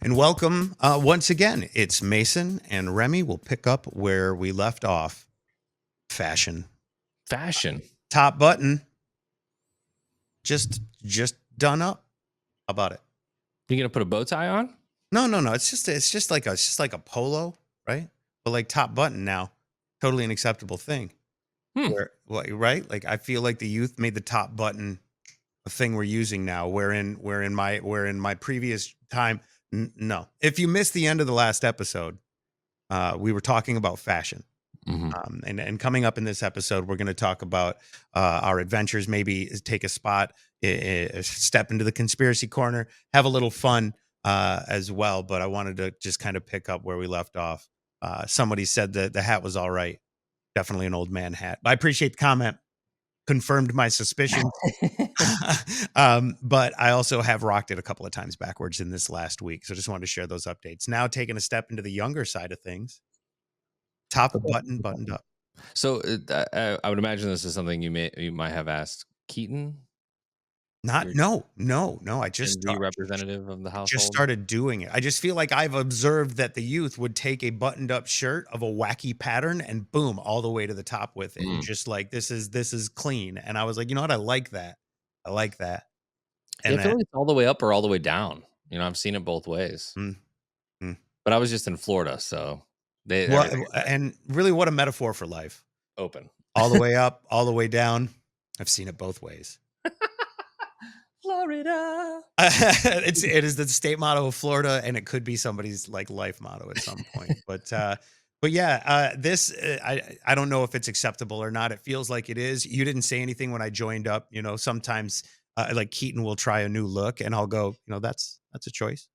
And welcome once again. It's Mason and Remy. Will pick up where we left off. Fashion. Top button. Just done up. How about it? You gonna put a bow tie on? No. It's just like a polo, right? But like top button now, totally an acceptable thing. Right? Like I feel like the youth made the top button a thing we're using now. Where in my previous time, no. If you missed the end of the last episode, we were talking about fashion. Mm-hmm. And coming up in this episode, we're going to talk about our adventures, maybe take a spot, step into the conspiracy corner, have a little fun as well. But I wanted to just kind of pick up where we left off. Somebody said that the hat was all right. Definitely an old man hat. I appreciate the comment. Confirmed my suspicion. But I also have rocked it a couple of times backwards in this last week. So just wanted to share those updates. Now taking a step into the younger side of things. Top button buttoned up. So I would imagine this is something you might have asked Keaton. No. I just representative of the household. Just started doing it. I just feel like I've observed that the youth would take a buttoned up shirt of a wacky pattern and boom, all the way to the top with it. And just like this is clean. And I was like, you know what? I like that. And I feel like it's all the way up or all the way down. You know, I've seen it both ways. But I was just in Florida, so and really what a metaphor for life. Open. All the way up, all the way down. I've seen it both ways. Florida. It is the state motto of Florida, and it could be somebody's like life motto at some point. But yeah, this I don't know if it's acceptable or not. It feels like it is. You didn't say anything when I joined up. You know, sometimes like Keaton will try a new look, and I'll go, you know, that's a choice.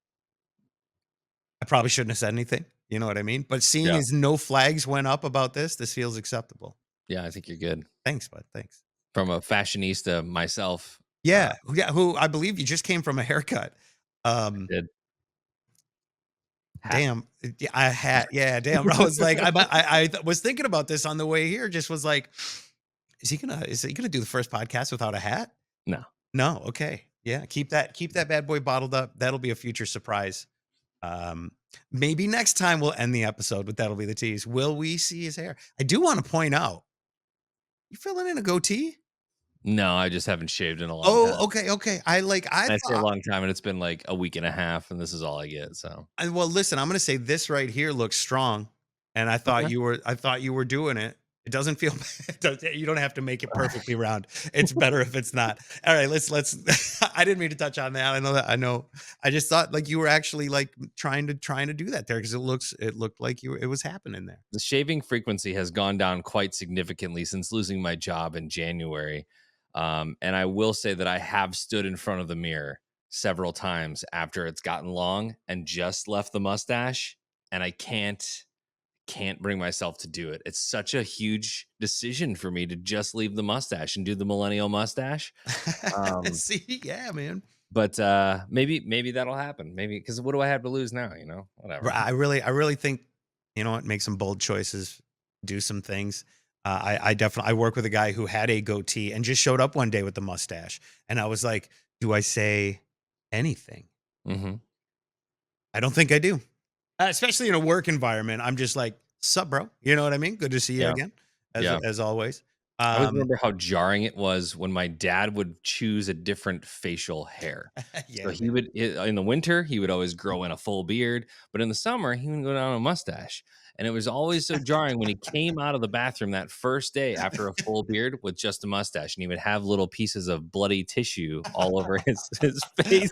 I probably shouldn't have said anything. You know what I mean? But seeing as no flags went up about this feels acceptable. Yeah, I think you're good. Thanks, bud. Thanks. From a fashionista myself. Yeah. Who I believe you just came from a haircut. Did. Damn. A hat. Yeah. Damn. I was like, I was thinking about this on the way here. Just was like, is he gonna do the first podcast without a hat? No. Okay. Yeah. Keep that bad boy bottled up. That'll be a future surprise. Maybe next time we'll end the episode, but that'll be the tease. Will we see his hair? I do want to point out, you filling in a goatee? No, I just haven't shaved in a long time. Okay. I say a long time, and it's been like a week and a half, and this is all I get. So, well, listen, I'm going to say this right here looks strong, and I thought you were doing it. It doesn't feel. You don't have to make it perfectly round. It's better if it's not. All right, let's. I didn't mean to touch on that. I know. I just thought like you were actually like trying to do that there because it looked like it was happening there. The shaving frequency has gone down quite significantly since losing my job in January. And I will say that I have stood in front of the mirror several times after it's gotten long and just left the mustache, and I can't bring myself to do it. It's such a huge decision for me to just leave the mustache and do the millennial mustache. See, yeah, man. But maybe that'll happen. Maybe because what do I have to lose now? You know, whatever. I really think, you know what, make some bold choices, do some things. I work with a guy who had a goatee and just showed up one day with the mustache. And I was like, do I say anything? Mm-hmm. I don't think I do. Especially in a work environment. I'm just like, sup, bro? You know what I mean? Good to see you again, as always. I remember how jarring it was when my dad would choose a different facial hair. So he would, in the winter, he would always grow in a full beard. But in the summer, he would go down a mustache. And it was always so jarring when he came out of the bathroom that first day after a full beard with just a mustache. And he would have little pieces of bloody tissue all over his face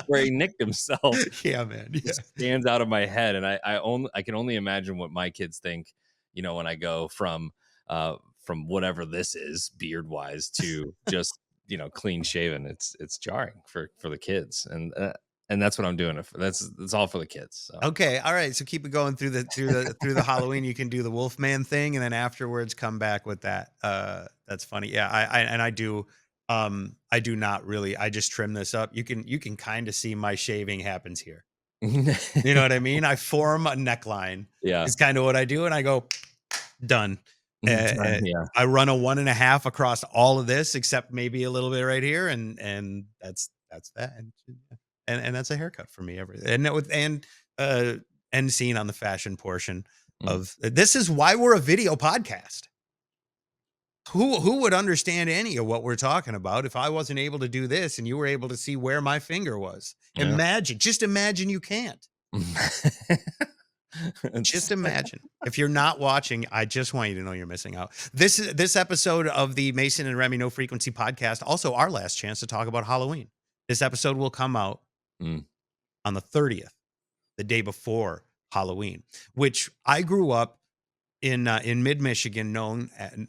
where he nicked himself. Yeah, man. Yeah. It stands out of my head. And I can only imagine what my kids think, you know, when I go from whatever this is beard wise to just, you know, clean shaven. It's jarring for the kids. And that's what I'm doing. That's all for the kids. So. Okay. All right. So keep it going through the Halloween. You can do the Wolfman thing, and then afterwards come back with that. That's funny. Yeah. I do not really. I just trim this up. You can kind of see my shaving happens here. You know what I mean? I form a neckline. Yeah. It's kind of what I do, and I go done. I run a 1.5 across all of this, except maybe a little bit right here, and that's that. and that's a haircut for me every and with uh end scene on the fashion portion Mm, of this is why we're a video podcast. Who would understand any of what we're talking about if I wasn't able to do this and you were able to see where my finger was? yeah. Imagine, just imagine you can't. It's Just imagine. If you're not watching, I just want you to know you're missing out. This episode of the Mason and Remy No Frequency podcast, also our last chance to talk about Halloween. This episode will come out mm, on the 30th, the day before Halloween, which I grew up in mid Michigan,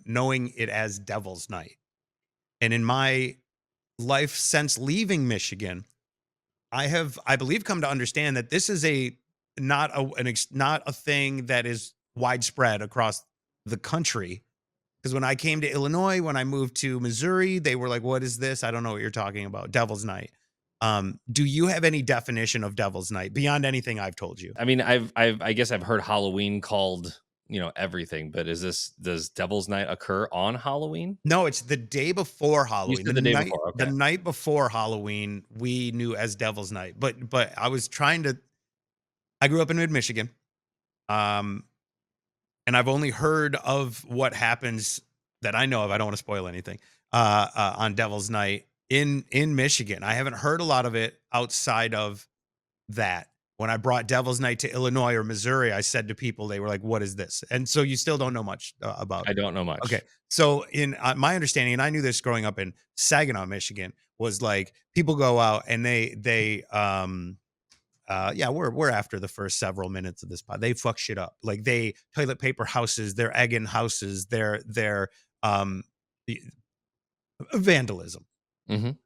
knowing it as Devil's Night. And in my life since leaving Michigan, I believe, come to understand that this is a not a not a thing that is widespread across the country. Because when I came to Illinois, when I moved to Missouri, they were like, "What is this? I don't know what you're talking about." Devil's Night. Do you have any definition of Devil's Night beyond anything I've told you? I mean, I guess I've heard Halloween called, everything, but does Devil's Night occur on Halloween? No, it's the day before You Halloween. said the day before, The okay. night before Halloween, we knew as Devil's Night. But I grew up in mid Michigan. Um, and I've only heard of what happens that I know of. I don't want to spoil anything. On Devil's Night in Michigan. I haven't heard a lot of it outside of that. When I brought Devil's Night to Illinois or Missouri, I said to people, they were like, "What is this?" And so you still don't know much about I it. don't know Okay, much. so in my understanding, and I knew this growing up in Saginaw, Michigan, was like people go out and yeah, we're after the first several minutes of this pod. They fuck shit up. Like they toilet paper houses, they're egging houses, they're um y- vandalism. Mhm.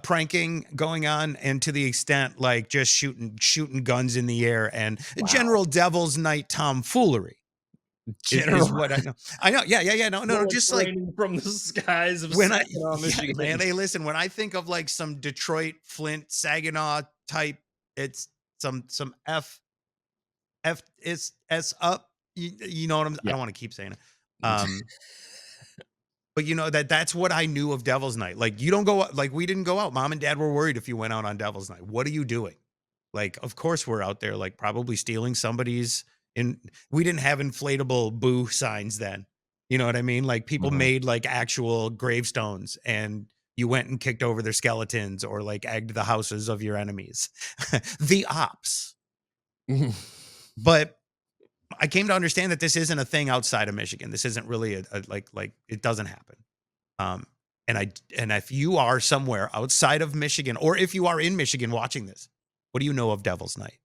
Pranking going on, and to the extent like just shooting guns in the air and Wow. general devil's night tomfoolery is General what I know. I know. Yeah, yeah, yeah. No, no, no. bullets Just like raining from the skies of when I Saginaw, yeah, man, Michigan. hey, listen, when I think of like some Detroit, Flint, Saginaw type, it's some is S up. You know what I Yeah. don't want to keep saying it. Um, but you know that's what I knew of Devil's Night. Like you don't go like we didn't go out. Mom and dad were worried if you went out on Devil's Night. What are you doing? Like, of course we're out there, like probably stealing somebody's in we didn't have inflatable boo signs then. You know what I mean? Like people Mhm. made like actual gravestones and you went and kicked over their skeletons or like egged the houses of your enemies. The ops. But I came to understand that this isn't a thing outside of Michigan. This isn't really a like it doesn't happen. Um, and if you are somewhere outside of Michigan, or if you are in Michigan watching this, what do you know of Devil's Night?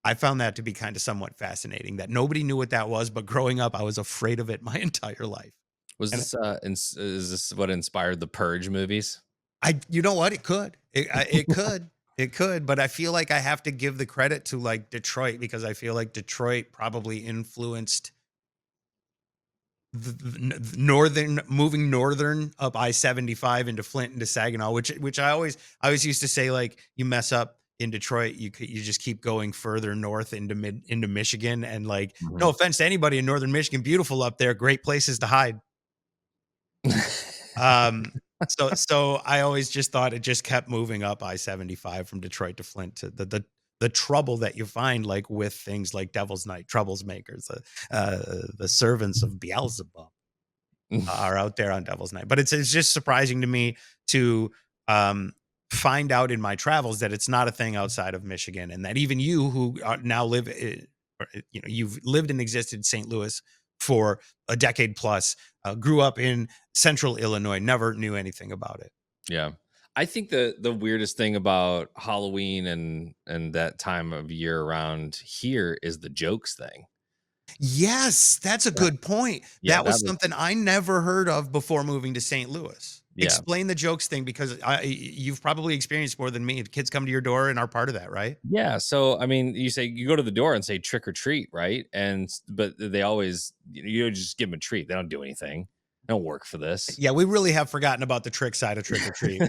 I found that to be kind of somewhat fascinating that nobody knew what that was, but growing up, I was afraid of it my entire life. Was And this, is this what inspired the Purge movies? you know what? It could, it could, it could, but I feel like I have to give the credit to like Detroit because I feel like Detroit probably influenced northern moving northern up I-75 into Flint into Saginaw, which I always used to say like you mess up in Detroit, you just keep going further north into Michigan, and like no Mhm. offense to anybody in northern Michigan, beautiful up there, great places to hide. Um, so I always just thought it just kept moving up I-75 from Detroit to Flint to the trouble that you find like with things like Devil's Night, Troubles Makers, the servants of Beelzebub are out there on Devil's Night. But it's just surprising to me to um, find out in my travels that it's not a thing outside of Michigan, and that even you who now live, you've lived and existed in St. Louis for a decade plus, grew up in Central Illinois, never knew anything about it. Yeah. I think the weirdest thing about Halloween and that time of year around here is the jokes thing. Yes, that's a Yeah. good point. Yeah, That that was was something I never heard of before moving to St. Louis. yeah. Explain the jokes thing because you've probably experienced more than me. The kids come to your door and are part of that, right? Yeah, so, I mean, you go to the door and say trick or treat, right? But they always you just give them a treat. They don't do anything. They don't work for this. Yeah, we really have forgotten about the trick side of trick or treat.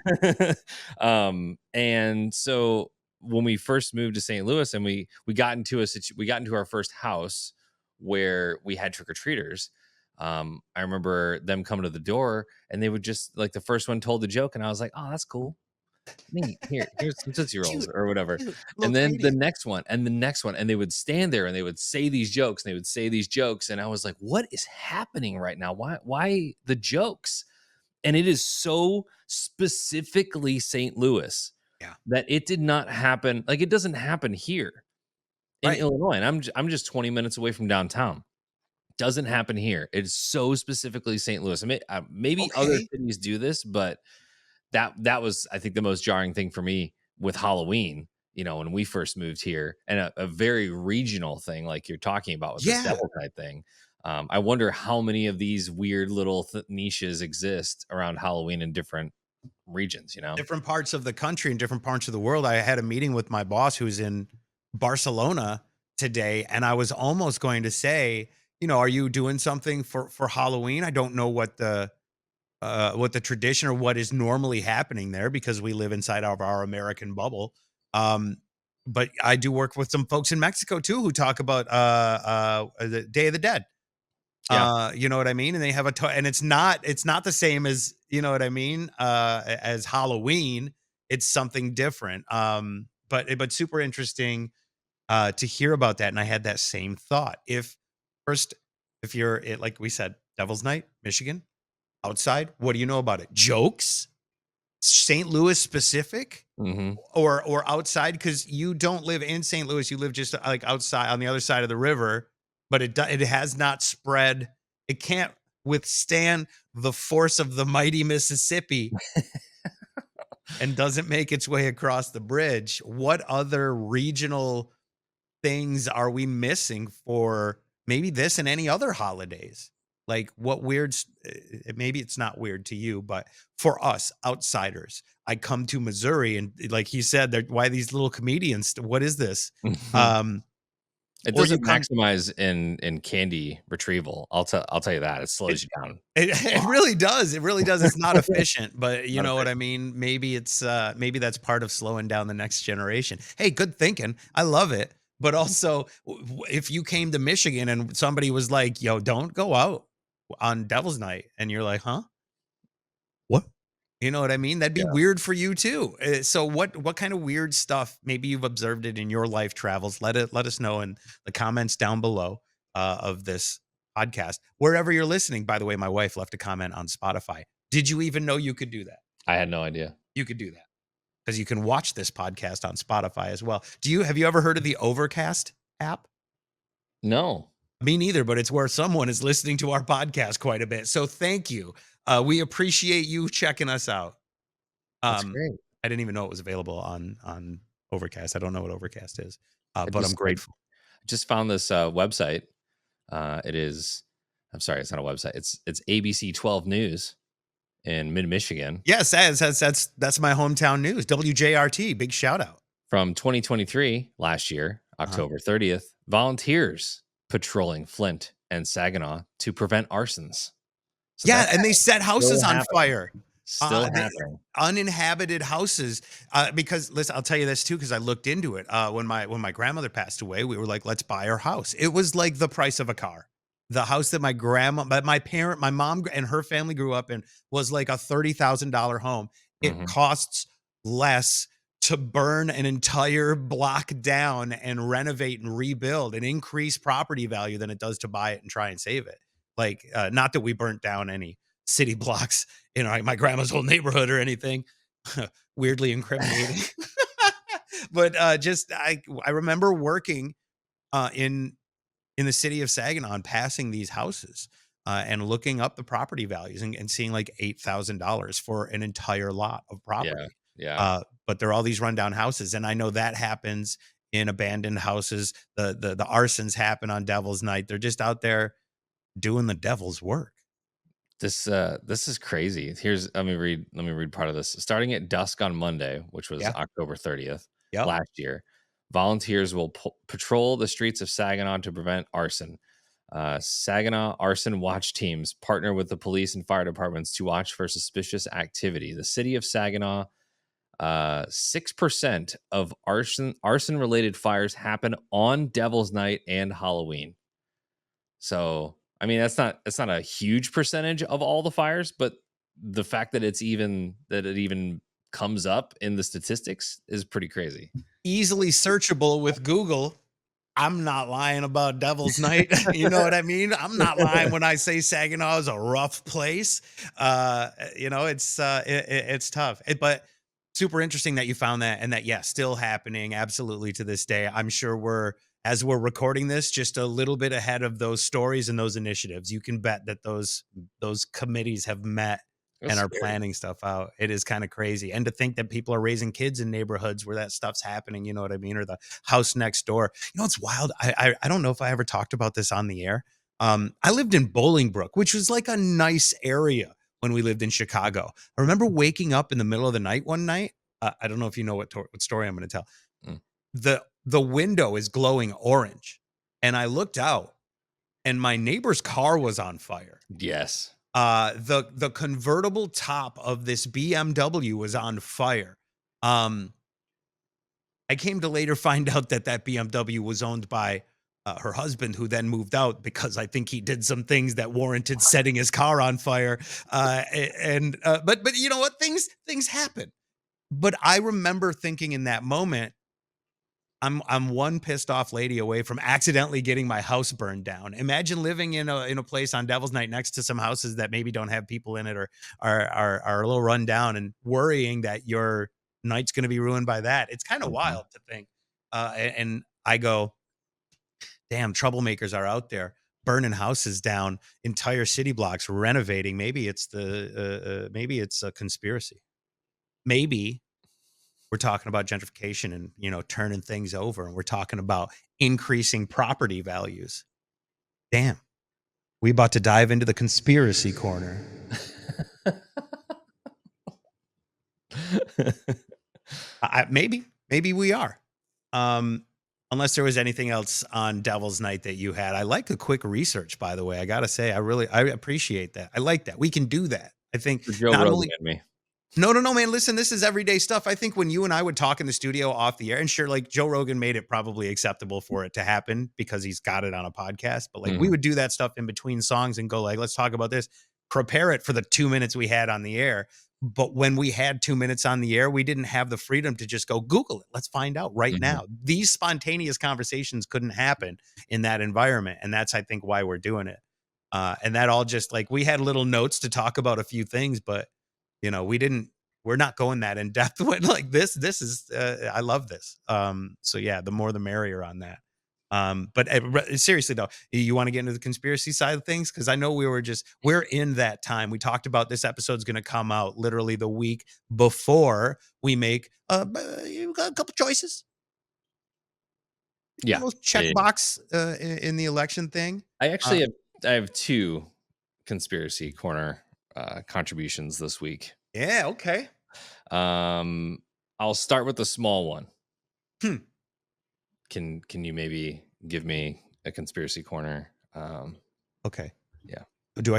And so when we first moved to St. Louis and we got into our first house where we had trick or treaters. I remember them coming to the door and they would just like the first one told the joke and I was like, "Oh, that's cool." Me, here's some Tootsie Rolls Cute, or whatever. cute, And little then the Canadian. next one, and the next one, and they would stand there and they would say these jokes and they would say these jokes. And I was like, what is happening right now? Why the jokes? And it is so specifically St. Louis Yeah, that it did not happen. Like it doesn't happen here in right. Illinois. And I'm just 20 minutes away from downtown. Doesn't happen here. It's so specifically St. Louis. I mean, maybe other Okay. cities do this, but that was, I think, the most jarring thing for me with Halloween. When we first moved here, and a very regional thing, like you're talking about with this Yeah. Devil's Night thing. I wonder how many of these weird little niches exist around Halloween in different regions. Different parts of the country and different parts of the world. I had a meeting with my boss who's in Barcelona today, and I was almost going to say, are you doing something for Halloween? I don't know what the tradition or what is normally happening there because we live inside of our American bubble. Um, but I do work with some folks in Mexico too who talk about the Day of the Dead. Yeah. You know what I mean? And they have and it's not the same as, you know what I mean, as Halloween. It's something different. But super interesting to hear about that. And I had that same thought. First, if you're like we said, Devil's Night, Michigan, outside, what do you know about it? Jokes? St. Louis specific? Hmm. Or outside? Because you don't live in St. Louis, you live just like outside on the other side of the river, but it has not spread. It can't withstand the force of the mighty Mississippi and doesn't make its way across the bridge. What other regional things are we missing for maybe this and any other holidays? Like what maybe it's not weird to you, but for us outsiders, I come to Missouri and like he said, why these little comedians? What is this? Um, It or you doesn't come, maximize in candy retrieval. I'll tell you that it it, slows you down a it lot. really does. It really does. It's not efficient, but you Not know what I efficient. mean? Maybe that's part of slowing down the next generation. Hey, good thinking. I love it. But also, if you came to Michigan and somebody was like, "Yo, don't go out on Devil's Night," and you're like, "Huh? What?" You know what I mean? That'd be Yeah. weird for you too. So what kind of weird stuff? Maybe you've observed it in your life travels. Let us know in the comments down below of this podcast, wherever you're listening. By the way, my wife left a comment on Spotify. Did you even know you could do that? I had no idea. You could do that because you can watch this podcast on Spotify as well. Have you ever heard of the Overcast app? No. Me neither, but it's where someone is listening to our podcast quite a bit. So thank you. We appreciate you checking us out. That's Um, great. I didn't even know it was available on Overcast. I don't know what Overcast is, I but I'm just I grateful. just found this website. It is, I'm sorry, it's not a website. It's ABC 12 News in mid Michigan Yes, that's my hometown news. WJRT, big shout out. from 2023, last year, Uh-huh. October 30th. Volunteers patrolling Flint and Saginaw to prevent arsons. So Yeah, that's and they set still houses on happening. fire. Still They happening. uninhabited houses. Because listen, I'll tell you this too, because I looked into it. When my grandmother passed away, we were like, let's buy her house. It was like the price of a car. The house that my mom and her family grew up in was like a $30,000 home. It Hmm. costs less to burn an entire block down and renovate and rebuild and increase property value than it does to buy it and try and save it. Like, not that we burnt down any city blocks in my grandma's whole neighborhood or anything. Weirdly incriminating. But just I remember working in the city of Saginaw and passing these houses and looking up the property values and seeing like $8,000 for an entire lot of Yeah. property. Yeah. But there are all these rundown houses, and I know that happens in abandoned houses. The arsons happen on Devil's Night. They're just out there doing the devil's work. This is crazy. Let me read part of this. Starting at dusk on Monday, which was Yeah. October 30th Yep. last year, volunteers will patrol the streets of Saginaw to prevent arson. Saginaw arson watch teams partner with the police and fire departments to watch for suspicious activity. The city of Saginaw, 6% of arson related fires happen on Devil's Night and Halloween. So, I mean, that's not a huge percentage of all the fires, but the fact that it even comes up in the statistics is pretty crazy. Easily searchable with Google. I'm not lying about Devil's Night. You know what I mean? I'm not lying when I say Saginaw is a rough place. It's tough. But super interesting that you found that, and that, yeah, still happening absolutely to this day. I'm sure as we're recording this, just a little bit ahead of those stories and those initiatives. You can bet that those committees have met That's and are scary. planning stuff out. It is kind of crazy. And to think that people are raising kids in neighborhoods where that stuff's happening, you know what I mean? Or the house next door. You know, it's wild. I don't know if I ever talked about this on the air. I lived in Bolingbrook, which was like a nice area when we lived in Chicago. I remember waking up in the middle of the night one night. I don't know if you know what story I'm going to tell. Mm. The window is glowing orange, and I looked out, and my neighbor's car was on fire. Yes. The convertible top of this BMW was on fire. I came to later find out that BMW was owned by her husband, who then moved out because I think he did some things that warranted setting his car on fire. But you know what? Things happen. But I remember thinking in that moment, I'm one pissed off lady away from accidentally getting my house burned down. Imagine living in a place on Devil's Night next to some houses that maybe don't have people in it, or are a little run down, and worrying that your night's going to be ruined by that. It's kind of Mhm. wild to think. And I go, damn, troublemakers are out there burning houses down, entire city blocks, renovating. Maybe it's a conspiracy. Maybe we're talking about gentrification and, turning things over, and we're talking about increasing property values. Damn, we about to dive into the conspiracy corner. Maybe we are. Um, unless there was anything else on Devil's Night that you had. I like the quick research, by the way. I gotta say, I appreciate that. I like that. We can do that. I think For Joe not Rogan only and me. No, man. Listen, this is everyday stuff. I think when you and I would talk in the studio off the air, and sure, like Joe Rogan made it probably acceptable for it to happen because he's got it on a podcast. But like we Mhm. would do that stuff in between songs and go like, let's talk about this, prepare it for the 2 minutes we had on the air. But when we had 2 minutes on the air, we didn't have the freedom to just go Google it. Let's find out right Mhm. now. These spontaneous conversations couldn't happen in that environment. And that's, I think, why we're doing it. And that all just like we had little notes to talk about a few things, but we're not going that in depth with like this is I love this. So yeah, the more the merrier on that. But seriously though, you want to get into the conspiracy side of things, because I know we're in that time. We talked about this episode's going to come out literally the week before we make you got a couple choices, a Yeah. little Yeah, check yeah. box in the election thing. I uh, actually have 2 conspiracy corner contributions this week. yeah, okay. Um, I'll start with the small one. Hmm. Can you maybe give me a conspiracy corner? Okay, Yeah.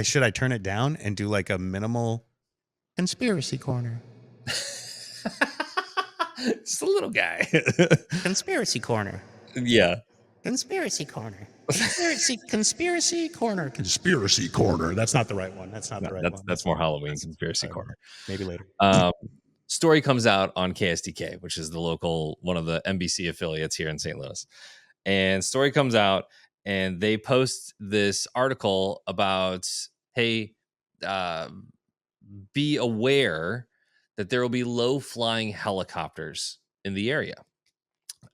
should I turn it down and do like a minimal conspiracy corner? Just a little guy. Conspiracy corner. Yeah. Conspiracy corner. Conspiracy corner. Conspiracy corner. That's not the right one. That's not No, the right that's one. that's more Halloween conspiracy corner. Maybe later. Um, Story comes out on KSDK, which is the local one of the NBC affiliates here in St. Louis. And story comes out, and they post this article about, hey, uh, be aware that there will be low flying helicopters in the area.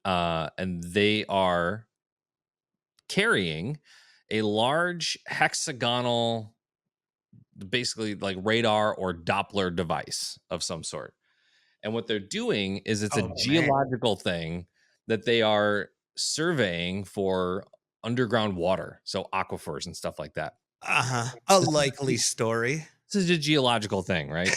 And they are carrying a large hexagonal, basically like radar or Doppler device of some sort. And what they're doing is it's a Oh man. geological thing that they are surveying for underground water, so aquifers and stuff like that. Uh-huh. A likely story. This is a geological thing, right?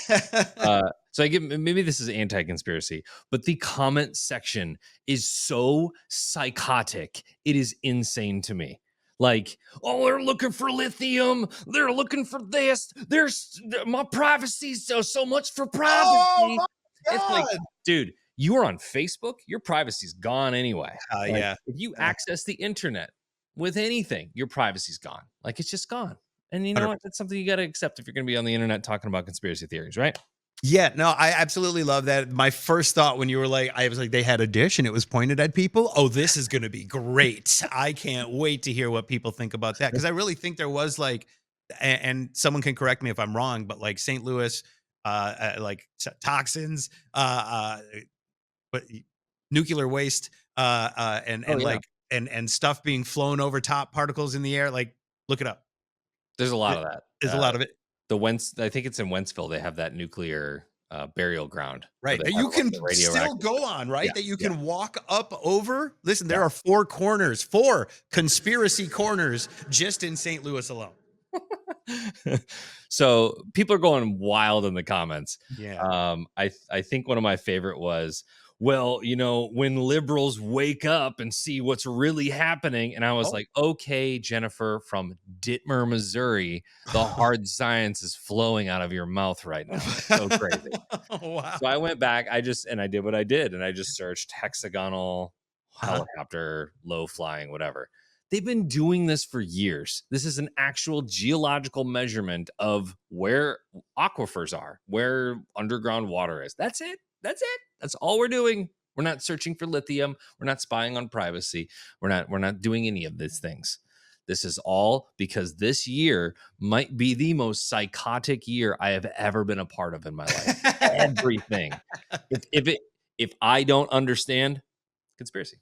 So I give, maybe this is anti-conspiracy, but the comment section is so psychotic. It is insane to me. Like, oh, they're looking for lithium. They're looking for this. There's my privacy. So much for Oh privacy. my It's like, god. dude, you are on Facebook. Your privacy's gone anyway. Like, Yeah. if you Yeah. access the internet with anything, your privacy's gone. Like, it's just gone. And you know 100%. what? That's something you got to accept if you're going to be on the internet talking about conspiracy theories, right? Yeah, no, I absolutely love that. My first thought when you were like, I was like, they had a dish and it was pointed at people. Oh, this is going to be great. I can't wait to hear what people think about that. Cause I really think there was like, and someone can correct me if I'm wrong, but like St. Louis, like toxins, but nuclear waste, Oh, yeah. and stuff being flown over top particles in the air. Like, look it up. There's a lot It of that. is a lot of it. I think it's in Wentzville, they have that nuclear, burial ground where Right, they that have, you like, can the still radioactive go stuff. on, Yeah, right? That you yeah, can walk up over. Listen, yeah. there are 4 corners, 4 conspiracy corners just in St. Louis alone. So, people are going wild in the comments. Yeah. I think one of my favorite was, "Well, when liberals wake up and see what's really happening," and I was Oh. like, "Okay, Jennifer from Dittmer, Missouri, the hard science is flowing out of your mouth right now. It's so crazy." Wow. So I went back, I did what I did, and I just searched hexagonal Uh-huh. helicopter, low flying, whatever. They've been doing this for years. This is an actual geological measurement of where aquifers are, where underground water is. That's it. That's it. That's all we're doing. We're not searching for lithium. We're not spying on privacy. We're not doing any of these things. This is all because this year might be the most psychotic year I have ever been a part of in my life. Everything. If I don't understand, conspiracy.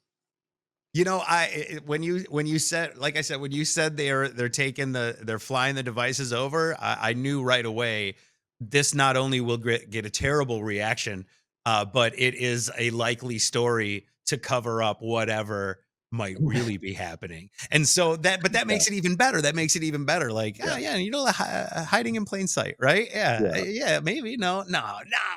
When you said, like I said, when you said they're flying the devices over, I knew right away this not only will get a terrible reaction, but it is a likely story to cover up whatever might really be happening. And so that Yeah, makes it even better. That makes it even better. Like, yeah, oh yeah, hiding in plain sight, right? Yeah, yeah. yeah, maybe. No,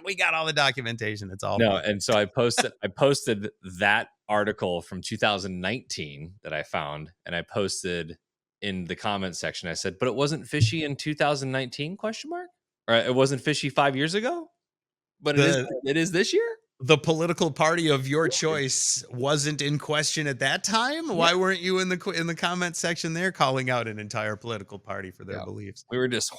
we got all the documentation. It's all No, fine. and so I posted that article from 2019 that I found, and I posted in the comment section. I said, "But it wasn't fishy in 2019?" Question mark. Or it wasn't fishy 5 years ago, but it is. The It is this year. the political party of your Yeah, choice wasn't in question at that time. yeah, Why weren't you in the comment section there calling out an entire political party for their yeah. beliefs? We were just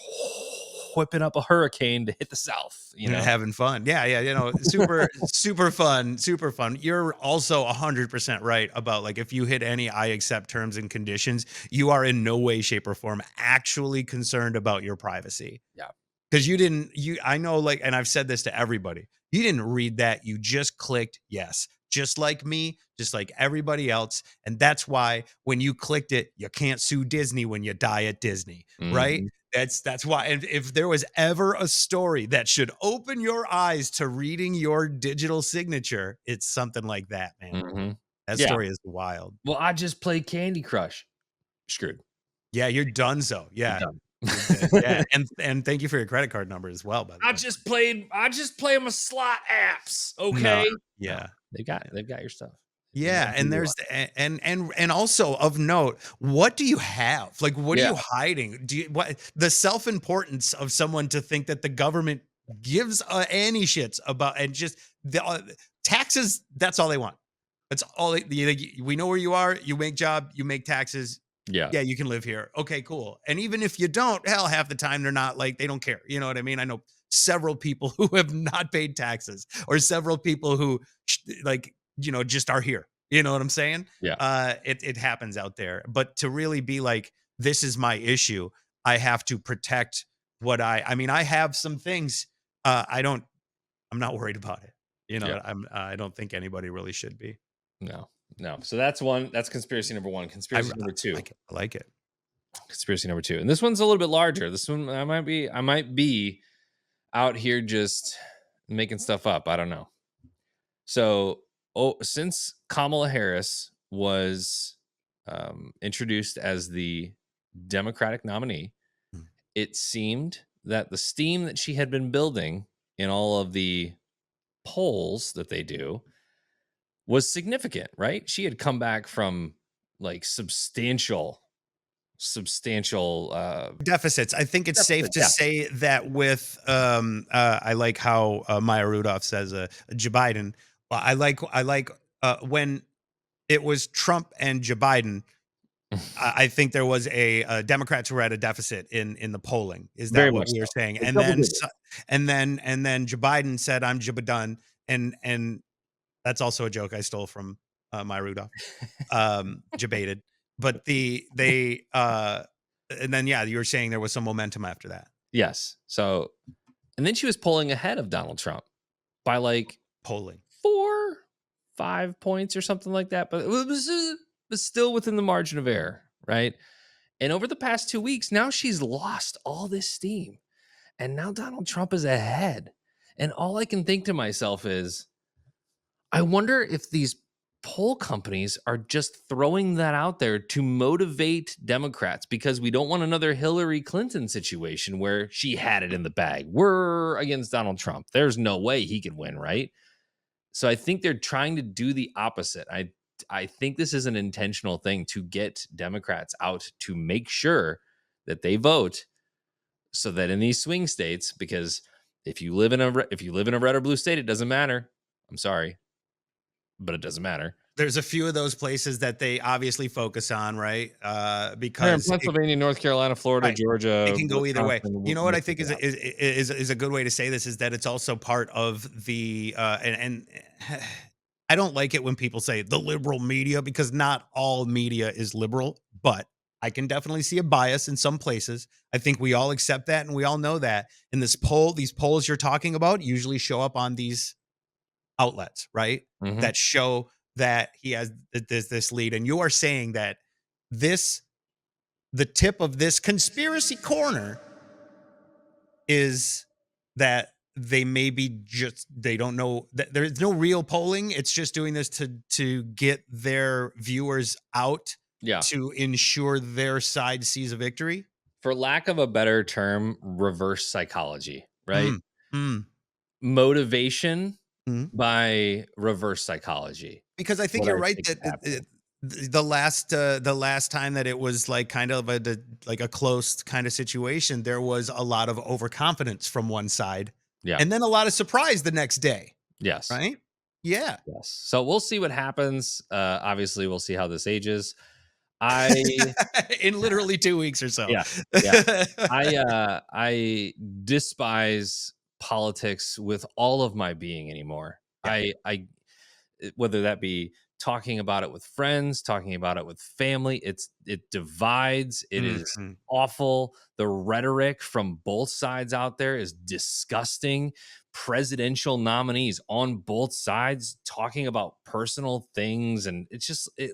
whipping up a hurricane to hit the South. And having fun. Yeah, yeah, super super fun, super fun. You're also 100% right about like if you hit any I accept terms and conditions, you are in no way shape or form actually concerned about your privacy. Yeah. Because you didn't, I know, like, and I've said this to everybody, you didn't read that. You just clicked yes, just like me, just like everybody else. And that's why when you clicked it, you can't sue Disney when you die at Disney, right? Mhm, That's why. And if there was ever a story that should open your eyes to reading your digital signature, it's something like that, man. mhm. That Yeah. story is wild. Well, I just played Candy Crush. Screwed. Yeah, you're done. So I'm yeah, done. you're dead. Yeah, and thank you for your credit card number as well, by the way. I just play my slot apps, No, okay? No, yeah. they've got your stuff. You know Yeah, who and you there's are. and also of note, what do you have? Like, what are Yeah, you hiding? Do you what the self-importance of someone to think that the government gives any shits about and just the taxes, that's all they want. That's all we know where you are, you make job, you make taxes. yeah, Yeah, you can live here. Okay, cool. And even if you don't, hell, half the time they're not like they don't care. You know what I mean? I know several people who have not paid taxes or several people who like just are here. You know what I'm saying? yeah, It happens out there. But to really be like, this is my issue. I have to protect what I mean, I have some things. I'm not worried about it. yeah. I don't think anybody really should be. No, no. So that's one. That's conspiracy number one. I Conspiracy number two. like it. I like it. Conspiracy number two. And this one's a little bit larger. This one I might be out here just making stuff up. I don't know. So, since Kamala Harris was introduced as the Democratic nominee, Mm. it seemed that the steam that she had been building in all of the polls that they do was significant, right? She had come back from like substantial Deficits. I think it's safe deficit. to Yeah. say that with I like how Maya Rudolph says Joe Biden. Well, I like when it was Trump and Joe Biden. I think there was Democrats were at a deficit in the polling. Is that Very what much we were so. saying? Like And double then digit. so and then Joe Biden said, "I'm Jibba done," and that's also a joke I stole from, Maya Rudolph, Jebaited. But and then, yeah, you were saying there was some momentum after that. Yes. So, and then she was pulling ahead of Donald Trump by like Polling. 4, 5 points or something like that, but it was still within the margin of error, right? And over the past 2 weeks, now she's lost all this steam, and now Donald Trump is ahead. And all I can think to myself is, I wonder if these poll companies are just throwing that out there to motivate Democrats because we don't want another Hillary Clinton situation where she had it in the bag. We're against Donald Trump. There's no way he can win, right? So I think they're trying to do the opposite. I think this is an intentional thing to get Democrats out to make sure that they vote so that in these swing states, because if you live in a red or blue state, it doesn't matter. I'm sorry, but it doesn't matter. There's a few of those places that they obviously focus on, right? They're in Because it Pennsylvania, North Carolina, Florida, right. It Georgia, can go either way. Wisconsin, You know what I think Michigan. is a good way to say this is that it's also part of and I don't like it when people say the liberal media because not all media is liberal, but I can definitely see a bias in some places. I think we all accept that and we all know that. And these polls you're talking about usually show up on these outlets, right? Mhm. That show that he has this lead. And you are saying that this the tip of this conspiracy corner is that they maybe just they don't know that there's no real polling. It's just doing this to get their viewers out Yeah. to ensure their side sees a victory. For lack of a better term, reverse psychology, right? Mm, mm, Motivation mm. by reverse psychology Because I is think what you're I right think is that happening. the last time that it was like kind of like a close kind of situation, there was a lot of overconfidence from one side, Yeah. and then a lot of surprise the next day, Yes. right? Yeah. Yes. So we'll see what happens. Obviously, we'll see how this ages. I In literally 2 weeks or so. Yeah, yeah. I despise politics with all of my being anymore. Yeah. Whether that be talking about it with friends, talking about it with family, it divides. It is Mhm. awful. The rhetoric from both sides out there is disgusting. Presidential nominees on both sides talking about personal things, and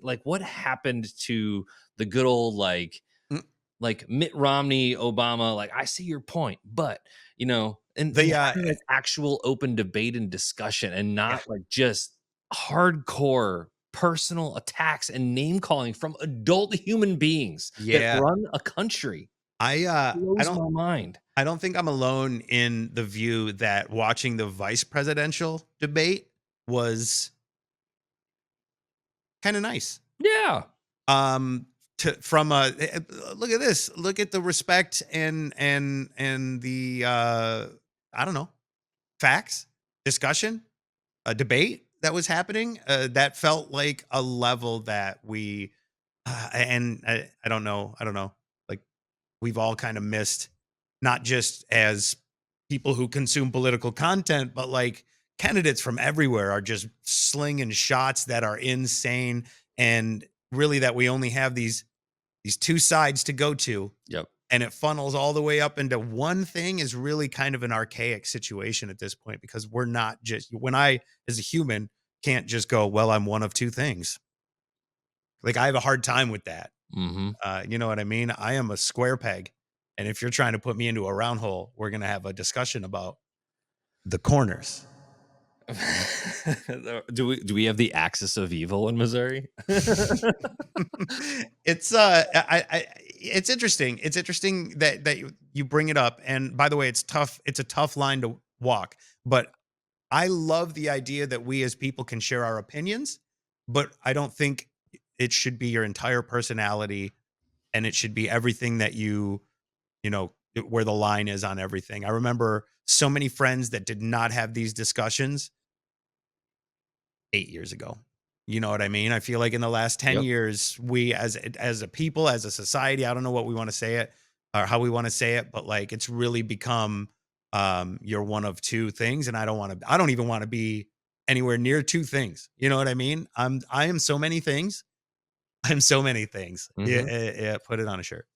like what happened to the good old Mm, like Mitt Romney, Obama, like I see your point, but and the, having like actual open debate and discussion and yeah. not like just hardcore personal attacks and name calling from adult human beings that Yeah. run a country I blows don't my mind. I don't think I'm alone in the view that watching the vice presidential debate was kinda nice. Yeah. Um, to from a look at this, look at the respect and the, I don't know, facts, discussion, a debate that was happening, that felt like a level that and I don't know, like, we've all kinda missed, not just as people who consume political content, but, like, candidates from everywhere are just slinging shots that are insane, and really that we only have these 2 sides to go to, Yep. and it funnels all the way up into one thing is really kind of an archaic situation at this point because we're not just when I, as a human, can't just go, "Well, I'm one of 2 things." Like, I have a hard time with that. Mhm. You know what I mean? I am a square peg, and if you're trying to put me into a round hole, we're gonna have a discussion about the corners. Do we have the axis of evil in Missouri? It's it's interesting. It's interesting that you bring it up. And by the way, it's tough. It's a tough line to walk. But I love the idea that we as people can share our opinions, but I don't think it should be your entire personality and it should be everything that you know, where the line is on everything. I remember so many friends that did not have these discussions 8 years ago. You know what I mean? I feel like in the last 10 Yep. years, we as a people, as a society, I don't know what we want to say it or how we want to say it, but like it's really become you're one of two things. And I don't even want to be anywhere near two things. You know what I mean? I am so many things. I'm so many things. Yeah, Mhm. yeah, put it on a shirt.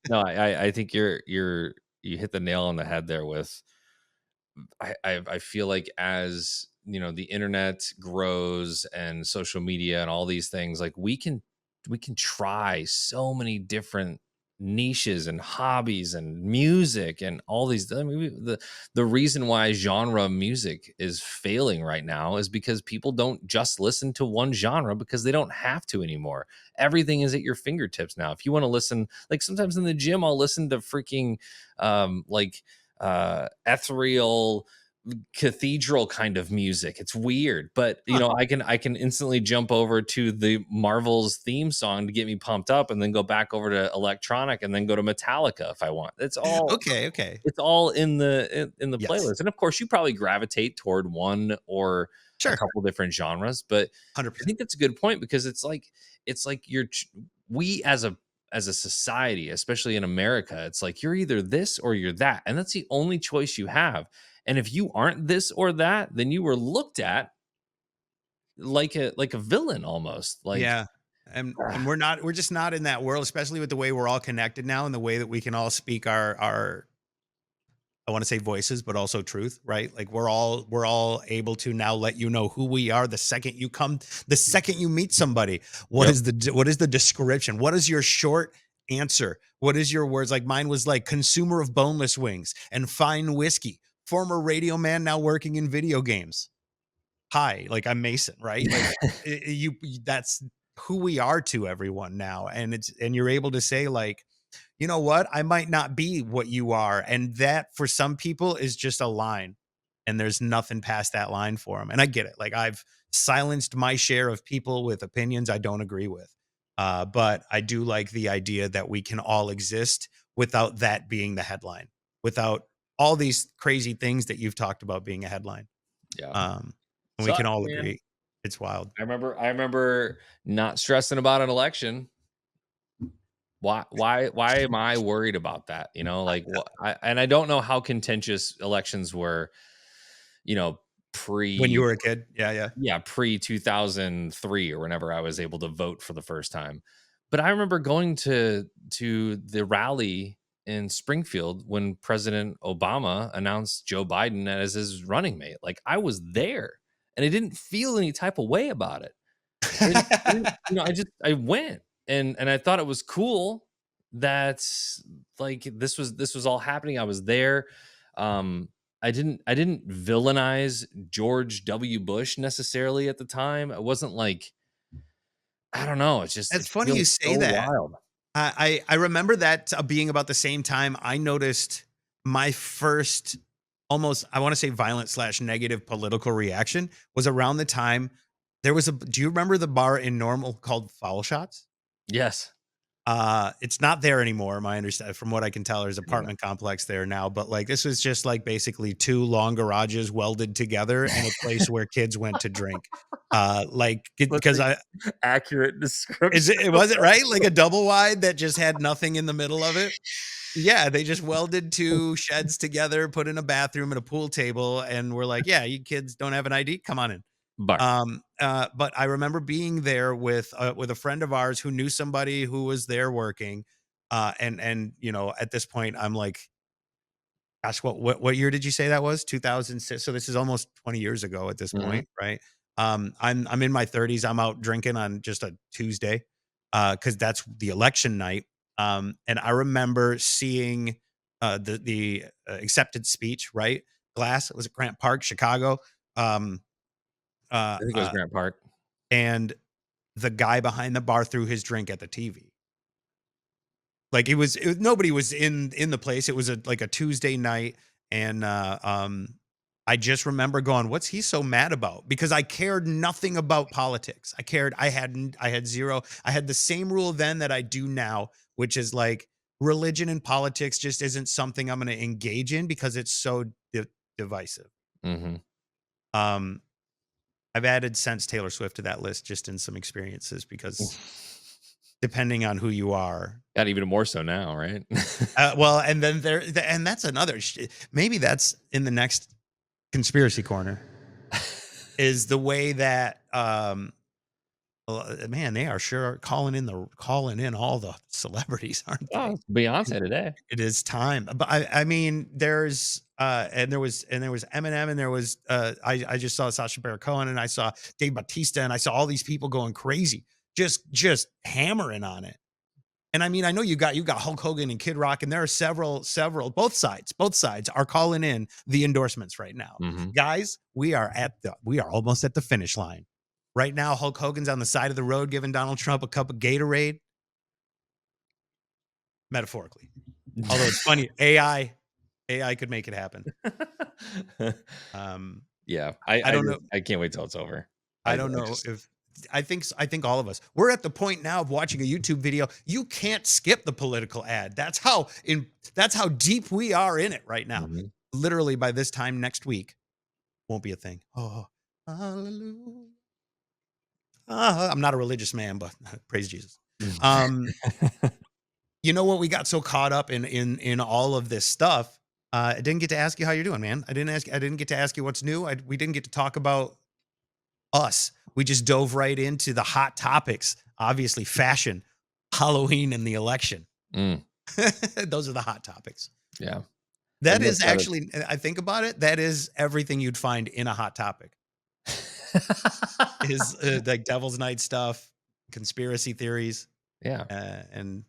No, I think you hit the nail on the head there with I feel like as you know the internet grows and social media and all these things, like we can try so many different niches and hobbies and music and all these. I mean, the reason why genre music is failing right now is because people don't just listen to one genre because they don't have to anymore. Everything is at your fingertips now. If you want to listen, like sometimes in the gym, I'll listen to freaking like ethereal cathedral kind of music. It's weird, but you Huh. know, I can instantly jump over to the Marvel's theme song to get me pumped up and then go back over to electronic and then go to Metallica if I want. Okay, okay. It's all in the Yes. playlist. And of course, you probably gravitate toward one or a Sure. couple different genres, but I 100%. think that's a good point because it's like we as a society, especially in America, it's like you're either this or you're that, and that's the only choice you have. And if you aren't this or that, then you were looked at like a villain almost. Like, Yeah. And ah, we're just not in that world, especially with the way we're all connected now and the way that we can all speak our I want to say voices, but also truth, right? Like we're all able to now let you know who we are the second you meet somebody. yep. What is the description? What is your short answer? What is your words? Like mine was like consumer of boneless wings and fine whiskey, former radio man now working in video games. Hi, like I'm Mason, right? Like that's who we are to everyone now. And you're able to say like, you know what? I might not be what you are. And that for some people is just a line. And there's nothing past that line for them. And I get it. Like I've silenced my share of people with opinions I don't agree with. But I do like the idea that we can all exist without that being the headline, without all these crazy things that you've talked about being a headline. Yeah. Um, and we can Sucks, all man. agree. It's wild. I remember not stressing about an election. Why am I worried about that? You know, like what and I don't know how contentious elections were, you know, When you pre were a kid. Yeah, yeah. yeah, pre 2003 or whenever I was able to vote for the first time. But I remember going to the rally in Springfield when President Obama announced Joe Biden as his running mate. Like I was there and I didn't feel any type of way about it. You know, I went and I thought it was cool that like this was all happening. I was there. Um, I didn't villainize George W. Bush necessarily at the time. It wasn't like I don't know. It It's funny feels you say so that. wild. I remember that being about the same time I noticed my first almost I want to say violent slash negative political reaction was around the time there was a do you remember the bar in Normal called Foul Shots? Yes. It's not there anymore. My understand from what I can tell, there's Yeah. apartment complex there now. But like this was just like basically two long garages welded together and a place where kids went to drink. That's Because I accurate is description. it was it right? Like a double wide that just had nothing in the middle of it? Yeah, they just welded 2 sheds together, put in a bathroom and a pool table, and we're like, "Yeah, you kids don't have an ID? Come on in." Bar. But I remember being there with a friend of ours who knew somebody who was there working, and, you know, at this point, I'm like, gosh, what year did you say that was? 2006, so this is almost 20 years ago at this Mhm. point, right? I'm in my 30s, I'm out drinking on just a Tuesday, because that's the election night, and I remember seeing, the acceptance speech, right? Glass, it was at Grant Park, Chicago, um, uh, I think it was uh, Grant Park. and the guy behind the bar threw his drink at the TV. Like nobody was in the place. It was like a Tuesday night, and I just remember going, "What's he so mad about?" Because I cared nothing about politics. I had zero. I had the same rule then that I do now, which is like religion and politics just isn't something I'm going to engage in because it's so divisive. Mhm. Um, I've added since Taylor Swift to that list just in some experiences because depending on who you are. Got even more so now, right? Well, and then and that's another, maybe that's in the next conspiracy corner is the way that, well, man, they are sure calling in all the celebrities, aren't Oh, they? it's Beyonce today. It is time. But I mean, there's and there was Eminem and there was I just saw Sacha Baron Cohen and I saw Dave Bautista and I saw all these people going crazy, just hammering on it. And I mean, I know you got Hulk Hogan and Kid Rock, and there are several both sides are calling in the endorsements right now. Mhm. Guys, we are almost at the finish line. Right now, Hulk Hogan's on the side of the road giving Donald Trump a cup of Gatorade, metaphorically. Although it's funny, AI could make it happen. Um, Yeah, I don't know. I can't wait till it's over. I don't I know just if I think all of us. We're at the point now of watching a YouTube video. You can't skip the political ad. That's how deep we are in it right now. Mhm. Literally by this time next week, won't be a thing. Oh, hallelujah. I'm not a religious man, but praise Jesus. Um, you know what? We got so caught up in all of this stuff. I didn't get to ask you how you're doing, man. I didn't get to ask you what's new. We didn't get to talk about us. We just dove right into the hot topics. Obviously, fashion, Halloween, and the election. Mm, Those are the hot topics. yeah. That And is what's that actually, I think about it, that is everything you'd find in a hot topic. Is like Devil's Night stuff, conspiracy theories, Yeah, and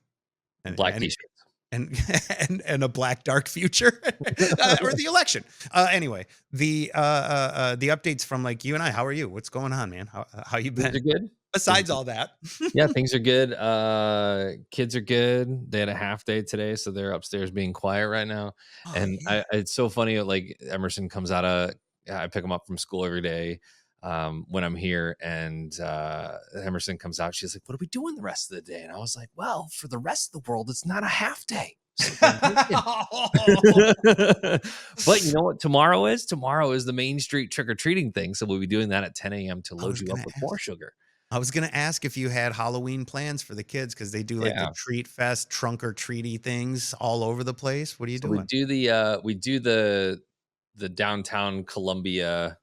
and black and T-shirts. and and a black dark future or the election. Anyway, the updates from like you and I. How are you? What's going on, man? How you Things are been? good. Things Besides are all that, Yeah, things are good. Kids are good. They had a half day today, so they're upstairs being quiet right now. oh And yeah. it's so funny. Like Emerson comes out of, I pick him up from school every day when I'm here, and Emerson comes out. She's like, "What are we doing the rest of the day?" And I was like, "Well, for the rest of the world, it's not a half day." So we're working. But you know what tomorrow is? Tomorrow is the Main Street trick or treating thing. So we'll be doing that at 10 a.m. to I load was you up gonna with more ask. sugar. I was gonna ask if you had Halloween plans for the kids because they do like the Yeah. treat fest, trunk or treaty things all over the place. What are you So we doing? do the downtown Columbia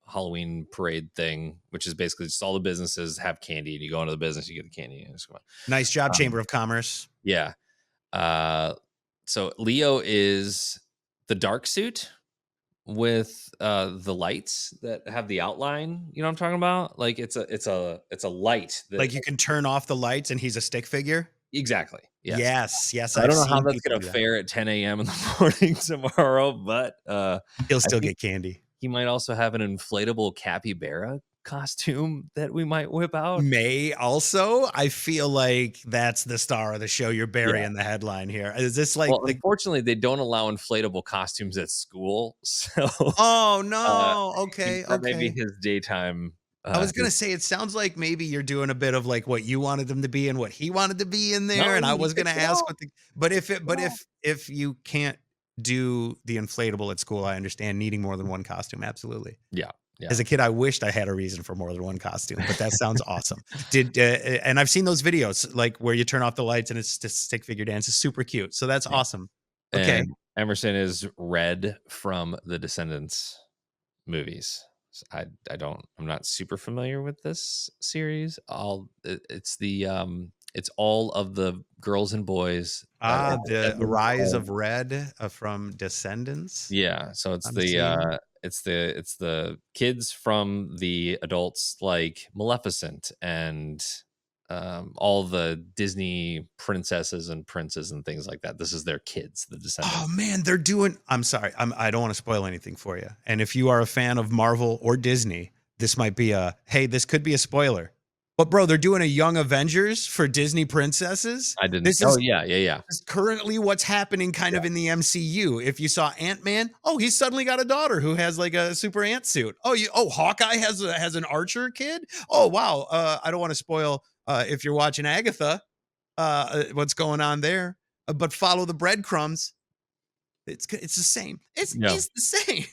Halloween parade thing, which is basically just all the businesses have candy, and you go into the business, you get the candy, and just go Nice job, on. Chamber of Commerce. Yeah. Uh, so Leo is the dark suit with the lights that have the outline. You know what I'm talking about? Like it's a light that Like you can turn off the lights and he's a stick figure. exactly. Yes. Yes, yes, So I I've don't know how seen that's people gonna do that. fare at 10 a.m. in the morning tomorrow, but He'll I still think get candy. he might also have an inflatable capybara costume that we might whip out. May also, I feel like that's the star of the show. You're Yeah. burying the headline here. Is this like Well, the unfortunately, they don't allow inflatable costumes at school, so, oh, uh, no. Okay, that may be okay. his daytime, I was his gonna say it sounds like maybe you're doing a bit of like what you wanted them to be and what he wanted to be in there. no, And I he was gonna picks it ask all, what the but it all. if you can't do the inflatable at school, I understand needing more than one costume. Absolutely. Yeah, yeah. As a kid, I wished I had a reason for more than one costume, but that sounds awesome. And I've seen those videos like where you turn off the lights and it's just stick figure dance. It's super cute. So that's Yeah, awesome. Okay. and Emerson is Red from the Descendants movies. I'm not super familiar with this series. It's all of the girls and boys that are The descendants Rise of of Red from Descendants. yeah, so I'm seeing. it's the kids from the adults like Maleficent and all the Disney princesses and princes and things like that. This is their kids, the Oh descendants. man, they're doing. I'm sorry. I don't want to spoil anything for you. And if you are a fan of Marvel or Disney, this might be a hey, this could be a spoiler. But bro, they're doing a Young Avengers for Disney princesses. I didn't. This Oh is yeah, yeah, yeah, is currently what's happening kind yeah. of in the MCU. If you saw Ant-Man, oh, he's suddenly got a daughter who has like a super ant suit. Hawkeye has an archer kid. Oh wow. I don't want to spoil if you're watching Agatha, what's going on there. But follow the breadcrumbs. It's the same. Yeah. It's the same.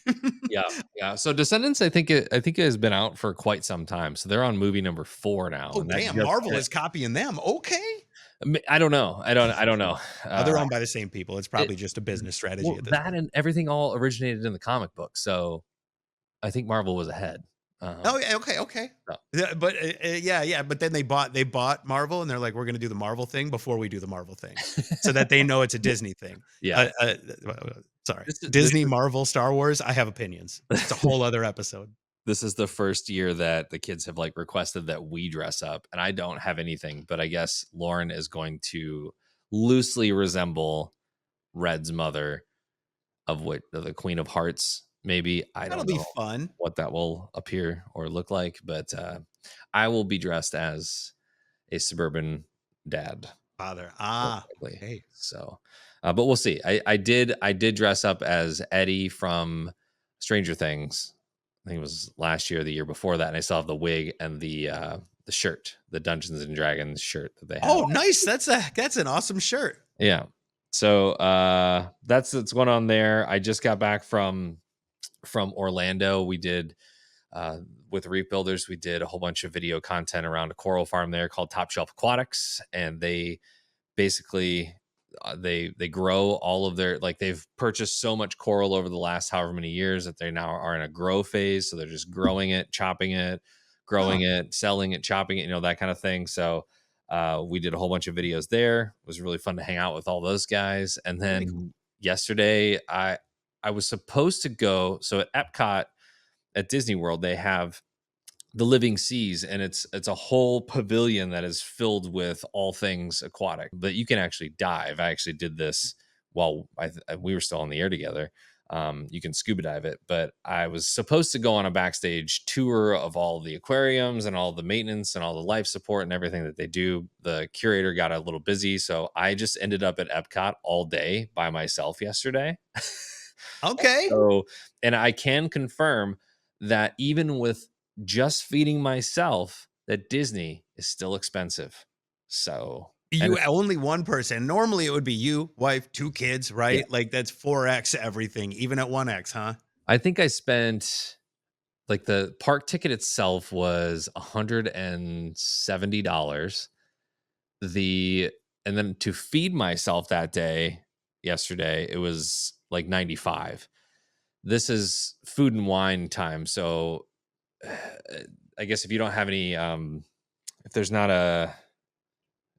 Yeah, yeah. So Descendants, I think it has been out for quite some time. So they're on movie number 4 now, Oh, and that damn, just Marvel is copying them. Okay. I don't know. I don't know. They're owned by the same people. It's It probably just a business strategy well, at this that point. and everything all originated in the comic book. So I think Marvel was ahead. Oh, yeah, okay, okay. So Yeah, but, yeah, but then they bought Marvel, and they're like, "We're gonna do the Marvel thing before we do the Marvel thing," so that they know it's a Disney thing. yeah. Sorry. This is this Disney, is Marvel, Star Wars, I have opinions. It's a whole other episode. this is the first year that the kids have like requested that we dress up, and I don't have anything, but I guess Lauren is going to loosely resemble Red's mother, of what the Queen of Hearts, maybe. I That'll don't be know fun. what that will appear or look like, but I will be dressed as a suburban dad, Father. most Ah, likely. okay. So, but we'll see. I did dress up as Eddie from Stranger Things. I think it was last year, or the year before that, and I still have the wig and the shirt, the Dungeons and Dragons shirt that they have. Oh, nice. That's an awesome shirt. Yeah. So that's what's going on there. I just got back from Orlando. We did uh, with Reef Builders, we did a whole bunch of video content around a coral farm there called Top Shelf Aquatics, and they basically they grow all of their, like, they've purchased so much coral over the last however many years that they now are in a grow phase. So they're just growing it, chopping it, Huh. growing it, selling it, chopping it, that kind of thing. So we did a whole bunch of videos there. It was really fun to hang out with all those guys. And Very cool. then yesterday, I was supposed to go. So at Epcot at Disney World, they have the Living Seas, and it's a whole pavilion that is filled with all things aquatic. But you can actually dive. I actually did this while we were still on the air together. You can scuba dive it, but I was supposed to go on a backstage tour of all the aquariums and all the maintenance and all the life support and everything that they do. The curator got a little busy, so I just ended up at Epcot all day by myself yesterday. Okay. So, and I can confirm that even with just feeding myself, that Disney is still expensive. So, and You only one person. Normally, it would be you, wife, 2 kids, yeah, right? Like, that's 4x everything, even at 1x, huh? I think I spent, like, the park ticket itself was $170. The And then to feed myself that day, yesterday, it was like 95. This is food and wine time, so I guess if you don't have any if there's not a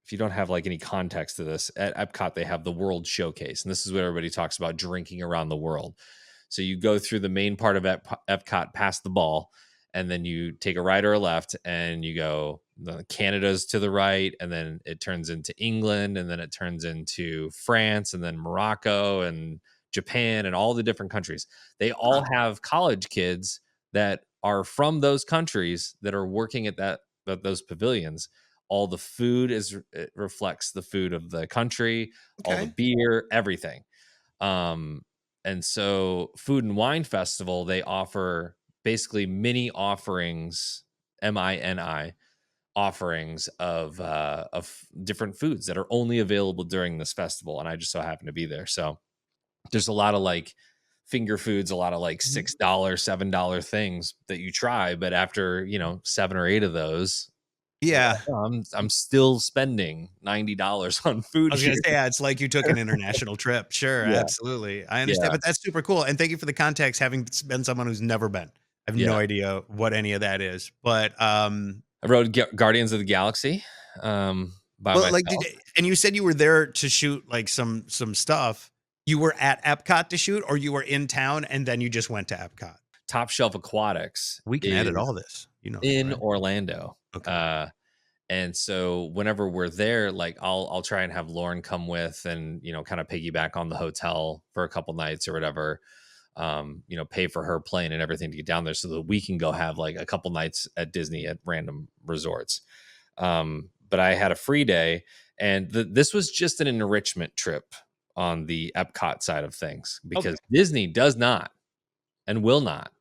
if you don't have like any context to this, at Epcot they have the World Showcase, and this is what everybody talks about, drinking around the world. So you go through the main part of Epcot past the ball, and then you take a right or a left, and you go, Canada's to the right, and then it turns into England, and then it turns into France, and then Morocco and Japan, and all the different countries. They all Huh. have college kids that are from those countries that are working at those pavilions. All the food it reflects the food of the country, all the Okay. beer, everything. Um, and so Food and Wine Festival, they offer basically mini offerings, MINI offerings of different foods that are only available during this festival. And I just so happen to be there. So there's a lot of like finger foods, a lot of like Mhm. $6, $7 things that you try. But after, 7 or 8 of those, you're Yeah. like, "Oh, I'm still spending $90 on I food was gonna here." say, yeah, it's like you took an international trip. Sure, Yeah, absolutely. I understand, yeah, but that's super cool, and thank you for the context, having been someone who's never been. I have no yeah. idea what any of that is, but, I rode Guardians of the Galaxy, by well, like, myself. and you said you were there to shoot, like, some stuff. You were at Epcot to shoot, or you were in town and then you just went to Epcot? Top Shelf Aquatics We can edit all is this. You know that, in right? Orlando, Okay. and so whenever we're there, like, I'll try and have Lauren come with, and, kinda piggyback on the hotel for a couple nights or whatever, pay for her plane and everything to get down there so that we can go have, like, a couple nights at Disney at random resorts. But I had a free day, and this was just an enrichment trip on the Epcot side of things, Okay. because Disney does not and will not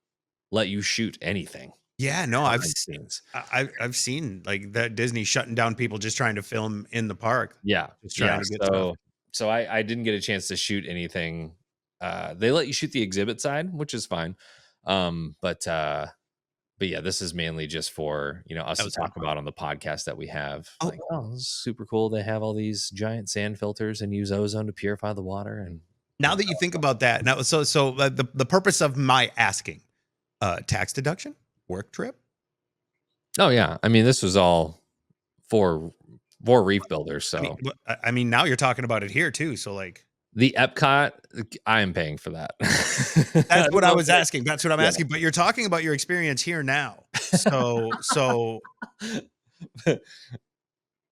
let you shoot anything Yeah, no, behind the scenes. I've seen, like, that Disney shutting down people just trying to film in the park, Yeah, just trying yeah. to get stuff. So I didn't get a chance to shoot anything they let you shoot the exhibit side, which is fine. But yeah, this is mainly just for, us That to was a good talk part. about on the podcast that we have. Oh, Like, oh, this is super cool. They have all these giant sand filters and use ozone to purify the water. And now that you think about that, now the purpose of my asking, tax deduction, work trip. oh yeah, I mean, this was all for reef builders. So I mean, now you're talking about it here too. So like, the Epcot, I am paying for that. I that's what don't I know was asking. That's what I'm yeah. asking. But you're talking about your experience here now. So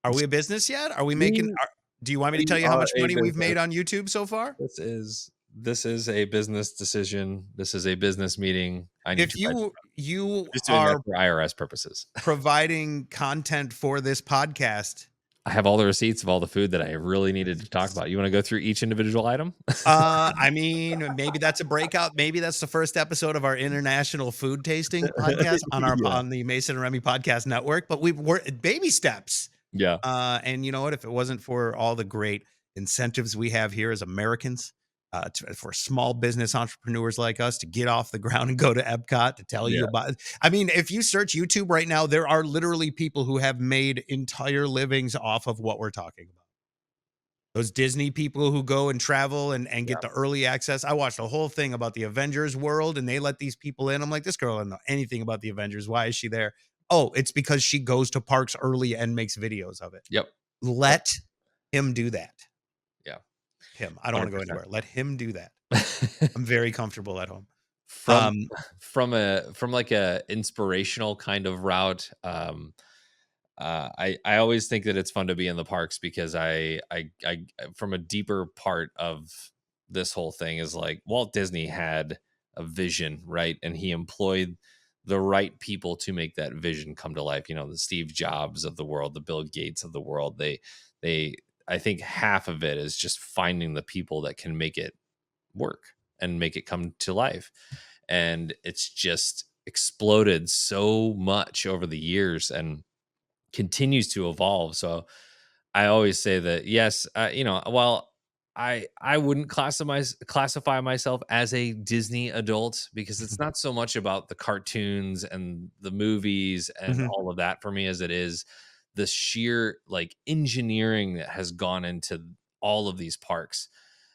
are we a business yet? Are we making? We Do you want me to tell we you how are much a money we've business. made on YouTube so far? This is a business decision. This is a business meeting. I need If to write this down. you Just doing that are for IRS purposes. providing content for this podcast, I have all the receipts of all the food that I really needed to talk about. You want to go through each individual item? I mean, maybe that's a breakout. Maybe that's the first episode of our international food tasting podcast on Yeah. on the Mason and Remy podcast network. But we're baby steps. Yeah. And you know what? If it wasn't for all the great incentives we have here as Americans, for small business entrepreneurs like us to get off the ground and go to Epcot to tell you Yeah. about. I mean, if you search YouTube right now, there are literally people who have made entire livings off of what we're talking about. Those Disney people who go and travel and Yeah. get the early access. I watched a whole thing about the Avengers world and they let these people in. I'm like, this girl doesn't know anything about the Avengers. Why is she there? Oh, it's because she goes to parks early and makes videos of it. Yep. Yep. Let him do that. Yeah. Him. I don't want to go 100%. anywhere. Let him do that. I'm very comfortable at home. from Um, from like a inspirational kind of route. I always think that it's fun to be in the parks because I from a deeper part of this whole thing is like Walt Disney had a vision, right? And he employed the right people to make that vision come to life. The Steve Jobs of the world, the Bill Gates of the world. They I think half of it is just finding the people that can make it work and make it come to life. And it's just exploded so much over the years and continues to evolve. So I always say that yes, while I wouldn't classify myself as a Disney adult because it's not so much about the cartoons and the movies and mhm. all of that for me as it is the sheer like engineering that has gone into all of these parks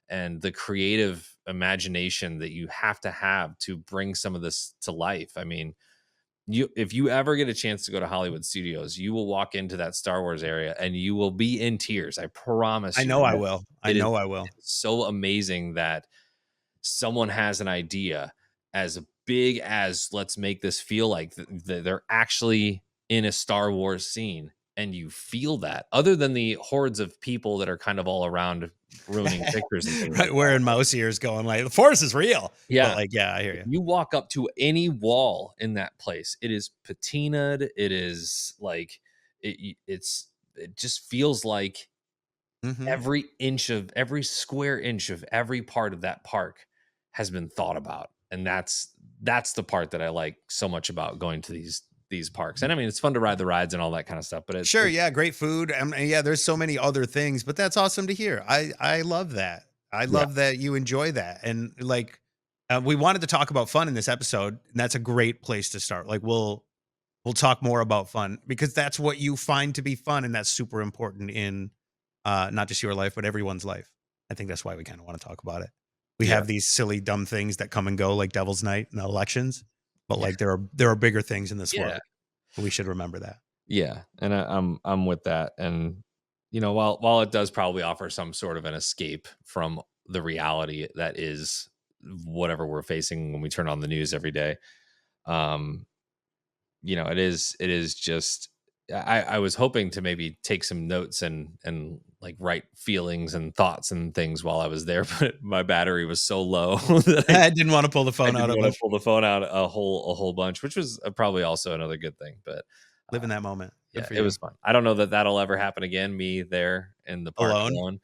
and the creative imagination that you have to bring some of this to life. I mean, if you ever get a chance to go to Hollywood Studios, you will walk into that Star Wars area and you will be in tears. I promise I you. know I will. I It is know I will. so amazing that someone has an idea as big as let's make this feel like they're actually in a Star Wars scene and you feel that other than the hordes of people that are kind of all around ruining pictures and things like Right, that. wearing mouse ears going like, "The force is real." But, Yeah. like, yeah, I hear If you. you walk up to any wall in that place, it is patinaed. It is like it just feels like Mhm. every square inch of every part of that park has been thought about. And that's the part that I like so much about going to these parks. And I mean, it's fun to ride the rides and all that kind of stuff, but Sure, yeah, great food, and yeah, there's so many other things, but that's awesome to hear. I love that. I yeah, love that you enjoy that, and, like, we wanted to talk about fun in this episode, and that's a great place to start. Like, we'll talk more about fun because that's what you find to be fun, and that's super important in, not just your life, but everyone's life. I think that's why we kinda wanna talk about it. We yeah, have these silly, dumb things that come and go like Devil's Night and elections, but, yeah, like, there are bigger things in this yeah. world. We should remember that. Yeah, and I'm with that, and while it does probably offer some sort of an escape from the reality that is whatever we're facing when we turn on the news every day, um, it is just I was hoping to maybe take some notes and like write feelings and thoughts and things while I was there, but my battery was so low that I didn't wanna pull the I phone out didn't a want to bunch. pull the phone out a whole bunch, which was probably also another good thing, but. Live in that moment. Good Yeah, for it you. was fun. I don't know that that'll ever happen again, me there in the park Alone. alone,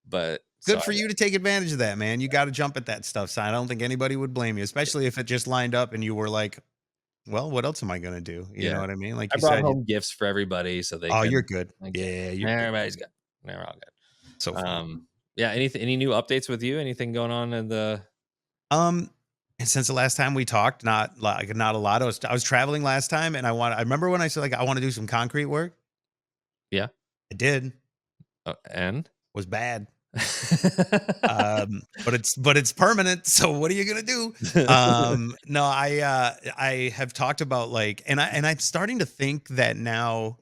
but so Good for you to take advantage of that, man. You gotta jump at that stuff, so I don't think anybody would blame you, especially if it just lined up and you were like, "Well, what else am I gonna do?" You know yeah. what I mean? Like I you brought said, you home gifts for everybody so they oh, you're can good. like, Yeah, you're good. everybody's good. They're all So good. funny. Yeah, any new updates with you? Anything going on in the Um, and since the last time we talked, not a lot. I was traveling last time, and I remember when I said, like, I wanna do some concrete work? Yeah. I did. And? Was bad. But it's permanent, so what are you gonna do? No, I have talked about, like, and I'm starting to think that now,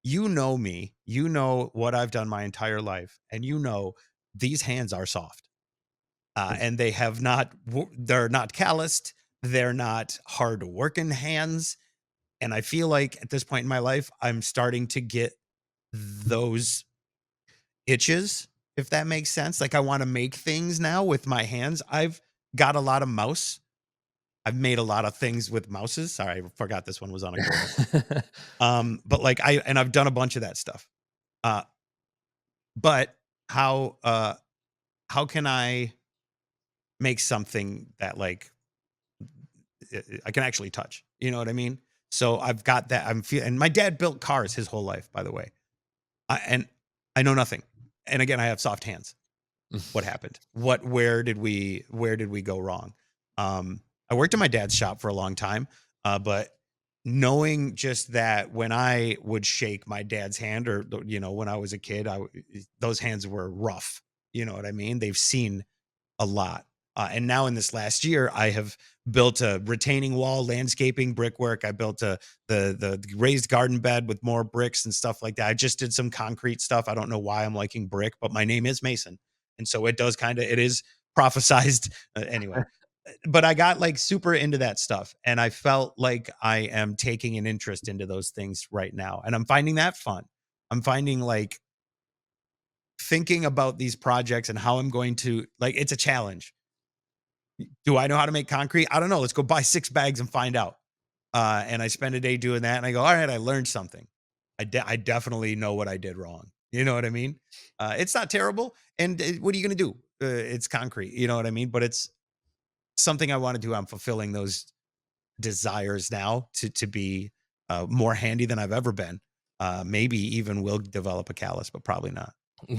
you know me, you know what I've done my entire life, and you know these hands are soft. And they're not calloused, they're not hard working hands, and I feel like at this point in my life, I'm starting to get those itches, if that makes sense. Like, I wanna make things now with my hands. I've got a lot of mouse. I've made a lot of things with mouses. Sorry, I forgot this one was on a grill. But, like, I've done a bunch of that stuff. Uh, but how, uh, how can I make something that, like, I can actually touch? You know what I mean? So I've got that. And my dad built cars his whole life, by the way. And I know nothing. And again, I have soft hands. What happened? Where did we go wrong? I worked in my dad's shop for a long time, but knowing just that when I would shake my dad's hand, or when I was a kid, those hands were rough. You know what I mean? They've seen a lot. And now in this last year, I have built a retaining wall, landscaping, brickwork. I built the raised garden bed with more bricks and stuff like that. I just did some concrete stuff. I don't know why I'm liking brick, but my name is Mason, and so it is prophesized anyway. But I got, like, super into that stuff, and I felt like I am taking an interest into those things right now, and I'm finding that fun. I'm finding, like, thinking about these projects and how I'm going to, like, it's a challenge. Do I know how to make concrete? I don't know. Let's go buy 6 bags and find out. And I spend a day doing that, and I go, "All right, I learned something. I definitely know what I did wrong." You know what I mean? It's not terrible, and, what are you gonna do? It's concrete, you know what I mean? But it's something I wanna do. I'm fulfilling those desires now to be, more handy than I've ever been. Maybe even will develop a callus, but probably not. I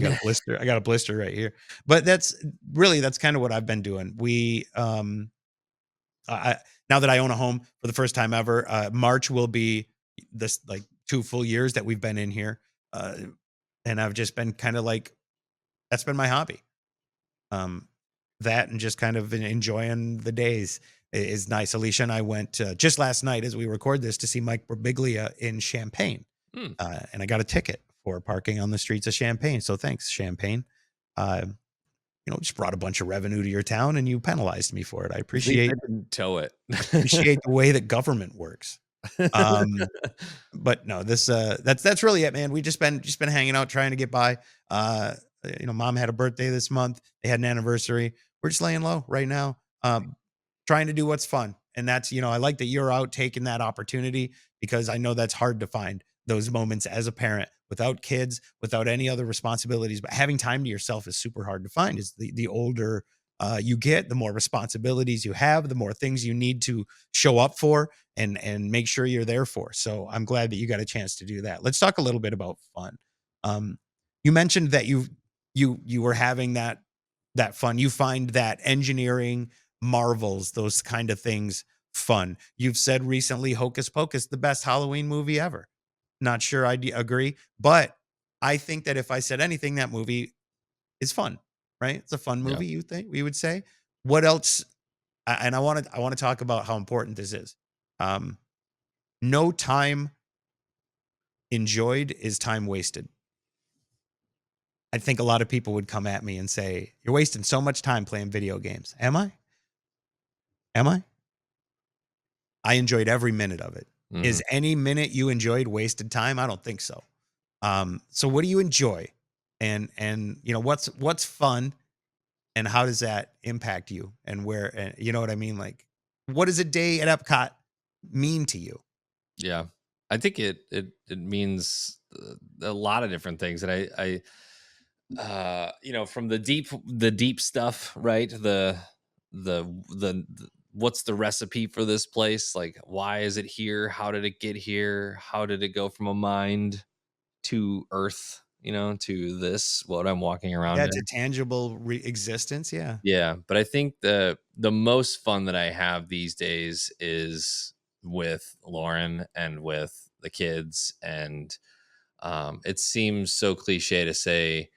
got a blister right here. But that's kinda what I've been doing. I Now that I own a home for the first time ever, March will be this, like, 2 full years that we've been in here, uh, and I've just been kinda like, that's been my hobby. Um, that and just kind of enjoying the days is nice. Alicia and I went, just last night as we record this, to see Mike Birbiglia in Champaign, Hmm. and I got a ticket for parking on the streets of Champaign. So thanks, Champaign. Uh, just brought a bunch of revenue to your town, and you penalized me for it. I At least I appreciate didn't tow it. appreciate the way that government works. Um, but no, that's really it, man. We just been hanging out, trying to get by. Uh, Mom had a birthday this month. They had an anniversary. We're just laying low right now. Trying to do what's fun. And that's, I like that you're out taking that opportunity, because I know that's hard to find those moments as a parent without kids, without any other responsibilities. But having time to yourself is super hard to find. Is the older you get, the more responsibilities you have, the more things you need to show up for and make sure you're there for. So I'm glad that you got a chance to do that. Let's talk a little bit about fun. Um, you mentioned that you were having that fun. You find that engineering marvels, those kind of things, fun. You've said recently Hocus Pocus, the best Halloween movie ever. Not sure I agree, but I think that if I said anything, that movie is fun, right? It's a fun Yeah. movie, you think we would say. What else? And I want to talk about how important this is. Um, no time enjoyed is time wasted. I think a lot of people would come at me and say, "You're wasting so much time playing video games." Am I? Am I? I enjoyed every minute of it. Mhm. Is any minute you enjoyed wasted time? I don't think so. So what do you enjoy? And what's fun, and how does that impact you? And where, and you know what I mean? Like, what does a day at Epcot mean to you? Yeah. I think it means a lot of different things, and from the deep stuff, right? The what's the recipe for this place? Like, why is it here? How did it get here? How did it go from a mind to earth, to this, what I'm walking Yeah, around it's a in? tangible existence. Yeah. Yeah, but I think the the most fun that I have these days is with Lauren and with the kids. And it seems so cliche to say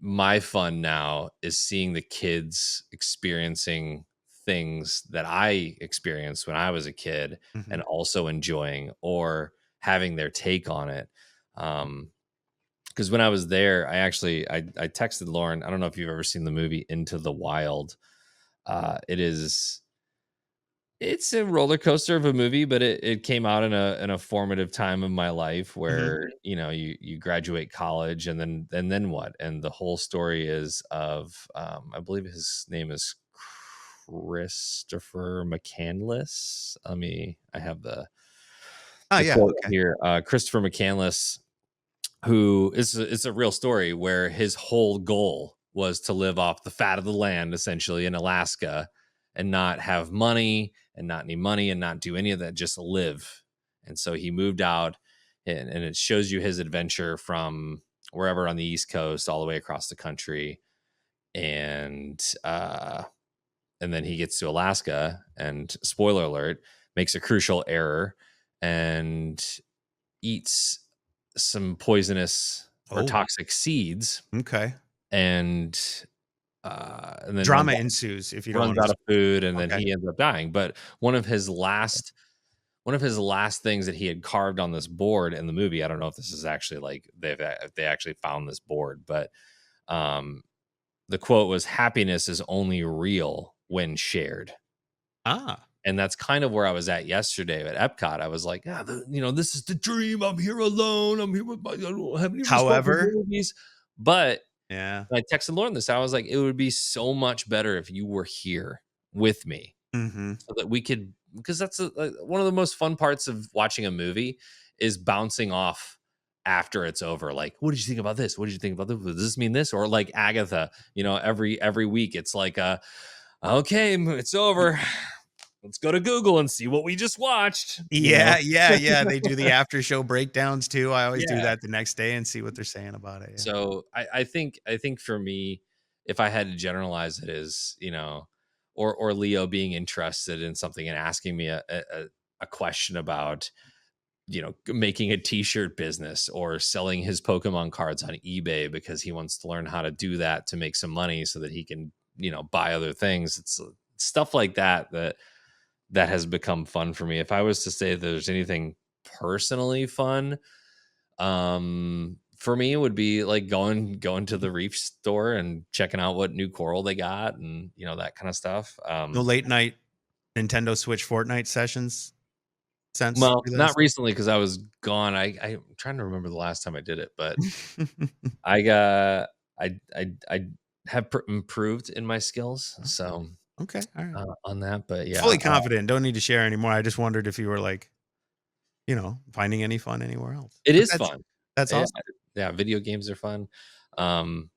my fun now is seeing the kids experiencing things that I experienced when I was a kid Mhm. and also enjoying or having their take on it. Because when I was there, I texted Lauren. I don't know if you've ever seen the movie Into the Wild. It's a roller coaster of a movie, but it came out in a formative time of my life Mhm. where, you graduate college and then what? And the whole story is of, I believe his name is Christopher McCandless. I have Oh, the yeah, quote okay. here. Christopher McCandless, who is it's a real story where his whole goal was to live off the fat of the land, essentially in Alaska, and not have money and not need money and not do any of that, just live. And so he moved out, and it shows you his adventure from wherever on the East Coast all the way across the country. And then he gets to Alaska and, spoiler alert, makes a crucial error and eats some poisonous or Oh, toxic seeds, okay. and then Drama ensues if you don't runs wanna out of food, and then okay. he ends up dying. But one of his last things that he had carved on this board in the movie, I don't know if this is actually like if they actually found this board, but um the quote was, happiness is only real when shared. Ah. And that's kind of where I was at yesterday at Epcot. I was like, this is the dream. I'm here alone. I'm here with I don't have any However responsibilities. But yeah. I texted Lauren this. I was like, it would be so much better if you were here with me, Mhm. so that we could, because that's one of the most fun parts of watching a movie is bouncing off after it's over. Like, what did you think about this? What did you think about this? Does this mean this? Or like Agatha, every week it's like, okay, it's over. Let's go to Google and see what we just watched. Yeah, yeah, yeah, they do the after show breakdowns too. I always do Yeah. that the next day and see what they're saying about it, yeah. So I think for me, if I had to generalize it, is, or Leo being interested in something and asking me a question about, making a t-shirt business or selling his Pokemon cards on eBay because he wants to learn how to do that to make some money so that he can, buy other things. It's stuff like that has become fun for me. If I was to say there's anything personally fun, for me, it would be like going to the reef store and checking out what new coral they got, and that kind of stuff. No late night Nintendo Switch Fortnite sessions since Well, we not last recently because I was gone. I'm trying to remember the last time I did it, but I got I have improved in my skills, so Okay, alright. on that. But yeah, Fully confident, don't need to share anymore. I just wondered if you were, like, finding any fun anywhere else. it But is fun. that's Yeah, awesome. yeah, video games are fun. Um,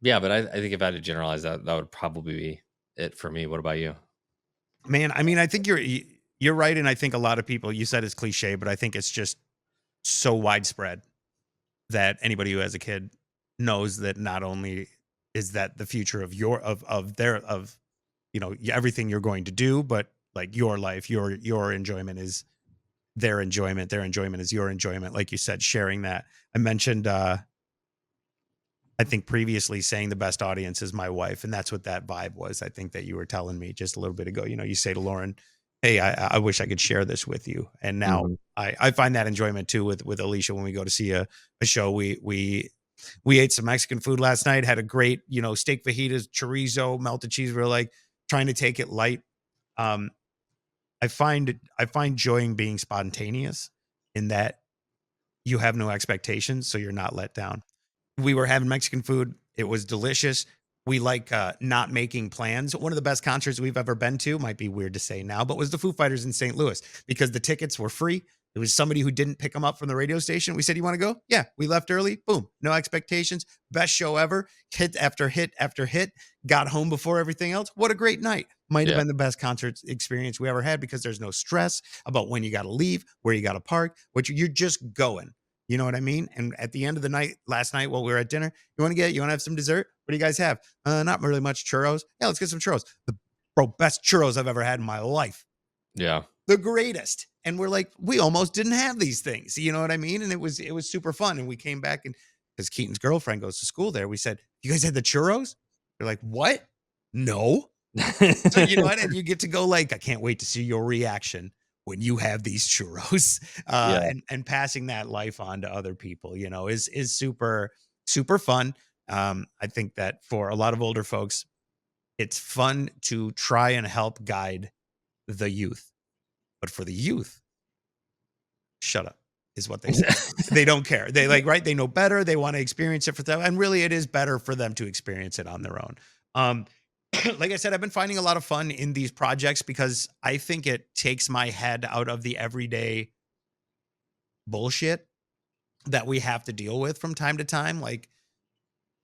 yeah, but I think if I had to generalize that, that would probably be it for me. What about you? Man, I mean, I think you're right, and I think a lot of people you said it's cliche, but I think it's just so widespread that anybody who has a kid knows that not only is that the future of everything you're going to do, but like your life, your enjoyment is their enjoyment is your enjoyment. Like you said, sharing that. I mentioned I think previously saying the best audience is my wife, and that's what that vibe was. I think that you were telling me just a little bit ago. You say to Lauren, "Hey, I wish I could share this with you," and now Mhm. I find that enjoyment too with Alicia when we go to see a show. We ate some Mexican food last night. Had a great steak fajitas, chorizo, melted cheese. We're like trying to take it light. Um, I find joy in being spontaneous in that you have no expectations, so you're not let down. We were having Mexican food. It was delicious. We like not making plans. One of the best concerts we've ever been to, might be weird to say now, but was the Foo Fighters in St. Louis because the tickets were free. It was somebody who didn't pick them up from the radio station. We said, "You want to go?" Yeah, we left early. Boom, no expectations. Best show ever. Hit after hit after hit. Got home before everything else. What a great night. Might have Yeah. been the best concert experience we ever had because there's no stress about when you got to leave, where you got to park, you're just going. You know what I mean? And at the end of the night, last night while we were at dinner, you want to have some dessert? What do you guys have? Not really much churros. Yeah, let's get some churros. The Bro, best churros I've ever had in my life. Yeah. The greatest. And we're like, we almost didn't have these things. You know what I mean? And it was super fun. And we came back, and because Keaton's girlfriend goes to school there, we said, you guys had the churros? They're like, what? No. So you know what? And you get to go like, I can't wait to see your reaction when you have these churros. Yeah. And passing that life on to other people, is super, super fun. I think that for a lot of older folks, it's fun to try and help guide the youth. But for the youth, shut up is what they say. They don't care. They right. They know better. They want to experience it for them. And really it is better for them to experience it on their own. Um, like I said, I've been finding a lot of fun in these projects because I think it takes my head out of the everyday bullshit that we have to deal with from time to time. Like,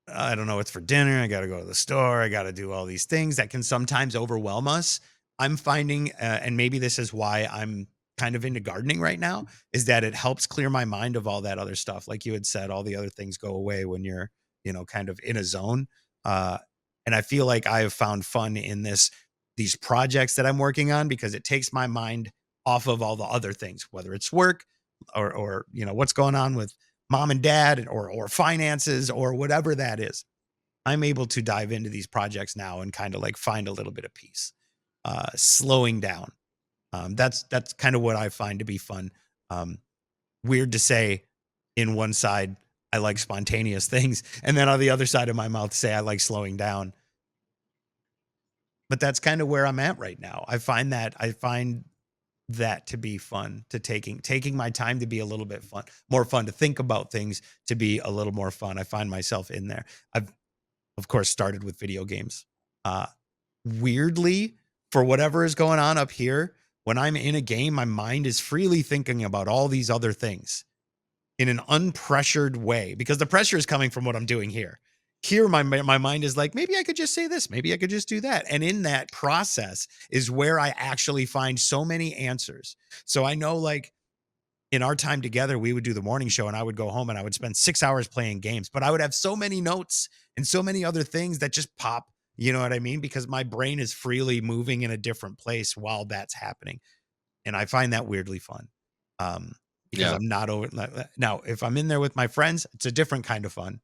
I don't know what's for dinner. I got to go to the store. I got to do all these things that can sometimes overwhelm us. I'm finding, and maybe this is why I'm kind of into gardening right now, is that it helps clear my mind of all that other stuff. Like you had said, all the other things go away when you're, kind of in a zone. And I feel like I have found fun in these projects that I'm working on because it takes my mind off of all the other things, whether it's work or what's going on with mom and dad or finances or whatever that is. I'm able to dive into these projects now and kind of like find a little bit of peace, slowing down. That's kind of what I find to be fun. Weird to say in one side, I like spontaneous things. And then on the other side of my mouth say I like slowing down. But that's kind of where I'm at right now. I find that to be fun, to taking my time to be a little bit more fun, to think about things, to be a little more fun. I find myself in there. I've, of course, started with video games. Weirdly, for whatever is going on up here, when I'm in a game, my mind is freely thinking about all these other things in an unpressured way because the pressure is coming from what I'm doing here. Here, my mind is like, maybe I could just say this. Maybe I could just do that. And in that process is where I actually find so many answers. So I know, like, in our time together, we would do the morning show and I would go home and I would spend 6 hours playing games, but I would have so many notes and so many other things that just pop, you know what I mean? Because my brain is freely moving in a different place while that's happening. And I find that weirdly fun. Because Yeah. I'm not over now. If I'm in there with my friends, it's a different kind of fun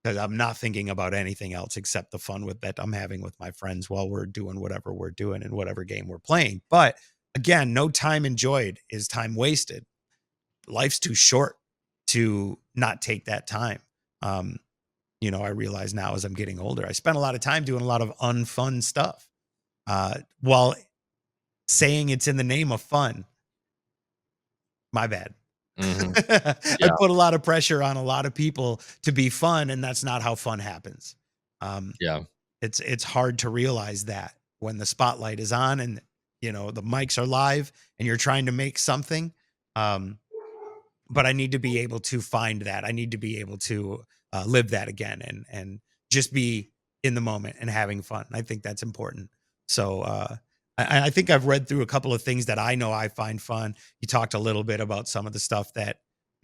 because I'm not thinking about anything else except the fun that I'm having with my friends while we're doing whatever we're doing in whatever game we're playing. But again, no time enjoyed is time wasted. Life's too short to not take that time. I realize now as I'm getting older, I spend a lot of time doing a lot of unfun stuff while saying it's in the name of fun. My bad. Mhm. I Yeah. put a lot of pressure on a lot of people to be fun, and that's not how fun happens. Um, Yeah. it's hard to realize that when the spotlight is on and the mics are live and you're trying to make something. Um, but I need to be able to find that. I need to be able to live that again and just be in the moment and having fun. I think that's important. So I think I've read through a couple of things that I know I find fun. You talked a little bit about some of the stuff that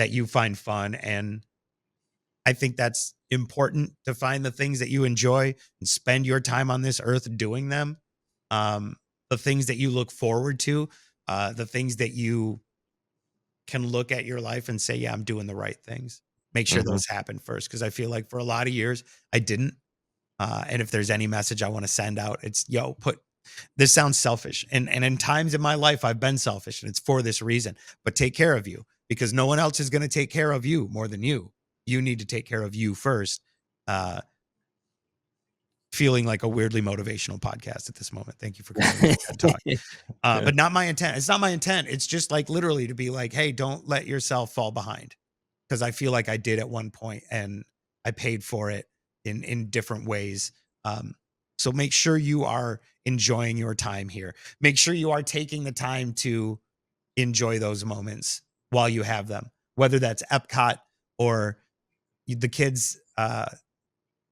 you find fun, and I think that's important to find the things that you enjoy and spend your time on this earth doing them. The things that you look forward to, the things that you can look at your life and say, yeah, I'm doing the right things. Make sure Mhm. those happen first. Cause I feel like for a lot of years I didn't. And if there's any message I want to send out, it's this sounds selfish. And in times in my life, I've been selfish and it's for this reason, but take care of you because no one else is going to take care of you more than you. You need to take care of you first. Uh, Feeling like a weirdly motivational podcast at this moment. Thank you for coming on TED Talk. Yeah. But not my intent. It's not my intent. It's just like literally to be like, hey, don't let yourself fall behind. Because I feel like I did at one point and I paid for it in different ways. So make sure you are enjoying your time here. Make sure you are taking the time to enjoy those moments while you have them, whether that's Epcot or the kids'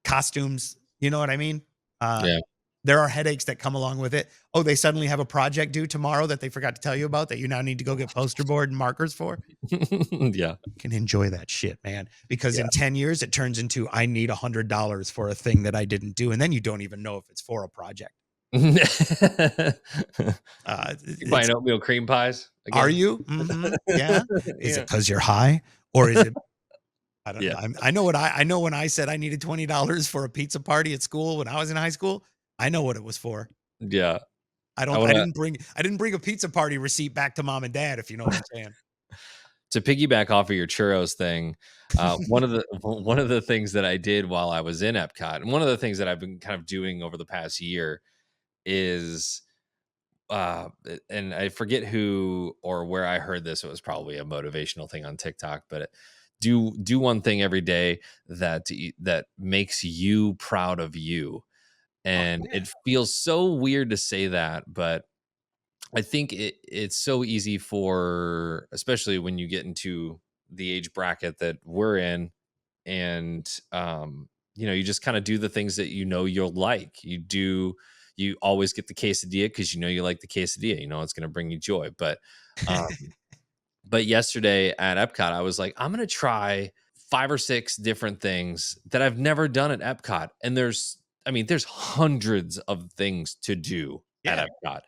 costumes. You know what I mean? Uh, Yeah. there are headaches that come along with it. Oh, they suddenly have a project due tomorrow that they forgot to tell you about that you now need to go get poster board and markers for. Yeah. You can enjoy that shit, man. Because Yeah. in 10 years, it turns into I need $100 for a thing that I didn't do. And then you don't even know if it's for a project. You buying It's oatmeal cream pies Are again? you? Mhm. Yeah. Is it Yeah. because 'cause you're high? Or is it I don't know. Yeah. I know what I know when I said I needed $20 for a pizza party at school when I was in high school, I know what it was for. Yeah. I I don't wanna I didn't bring a pizza party receipt back to mom and dad, if you know what I'm saying. to piggyback off of your churros thing, one of the things that I did while I was in Epcot, and one of the things that I've been kind of doing over the past year is, and I forget who or where I heard this. It was probably a motivational thing on TikTok, but do one thing every day that makes you proud of you. Oh, And yeah. it feels so weird to say that, but I think it's so easy for, especially when you get into the age bracket that we're in, and you just kind of do the things that you'll like. You always get the quesadilla because you like the quesadilla. You know it's going to bring you joy. Um, but yesterday at Epcot, I was like, I'm gonna try 5 or 6 different things that I've never done at Epcot. And there's hundreds of things to do at Yeah. Epcot.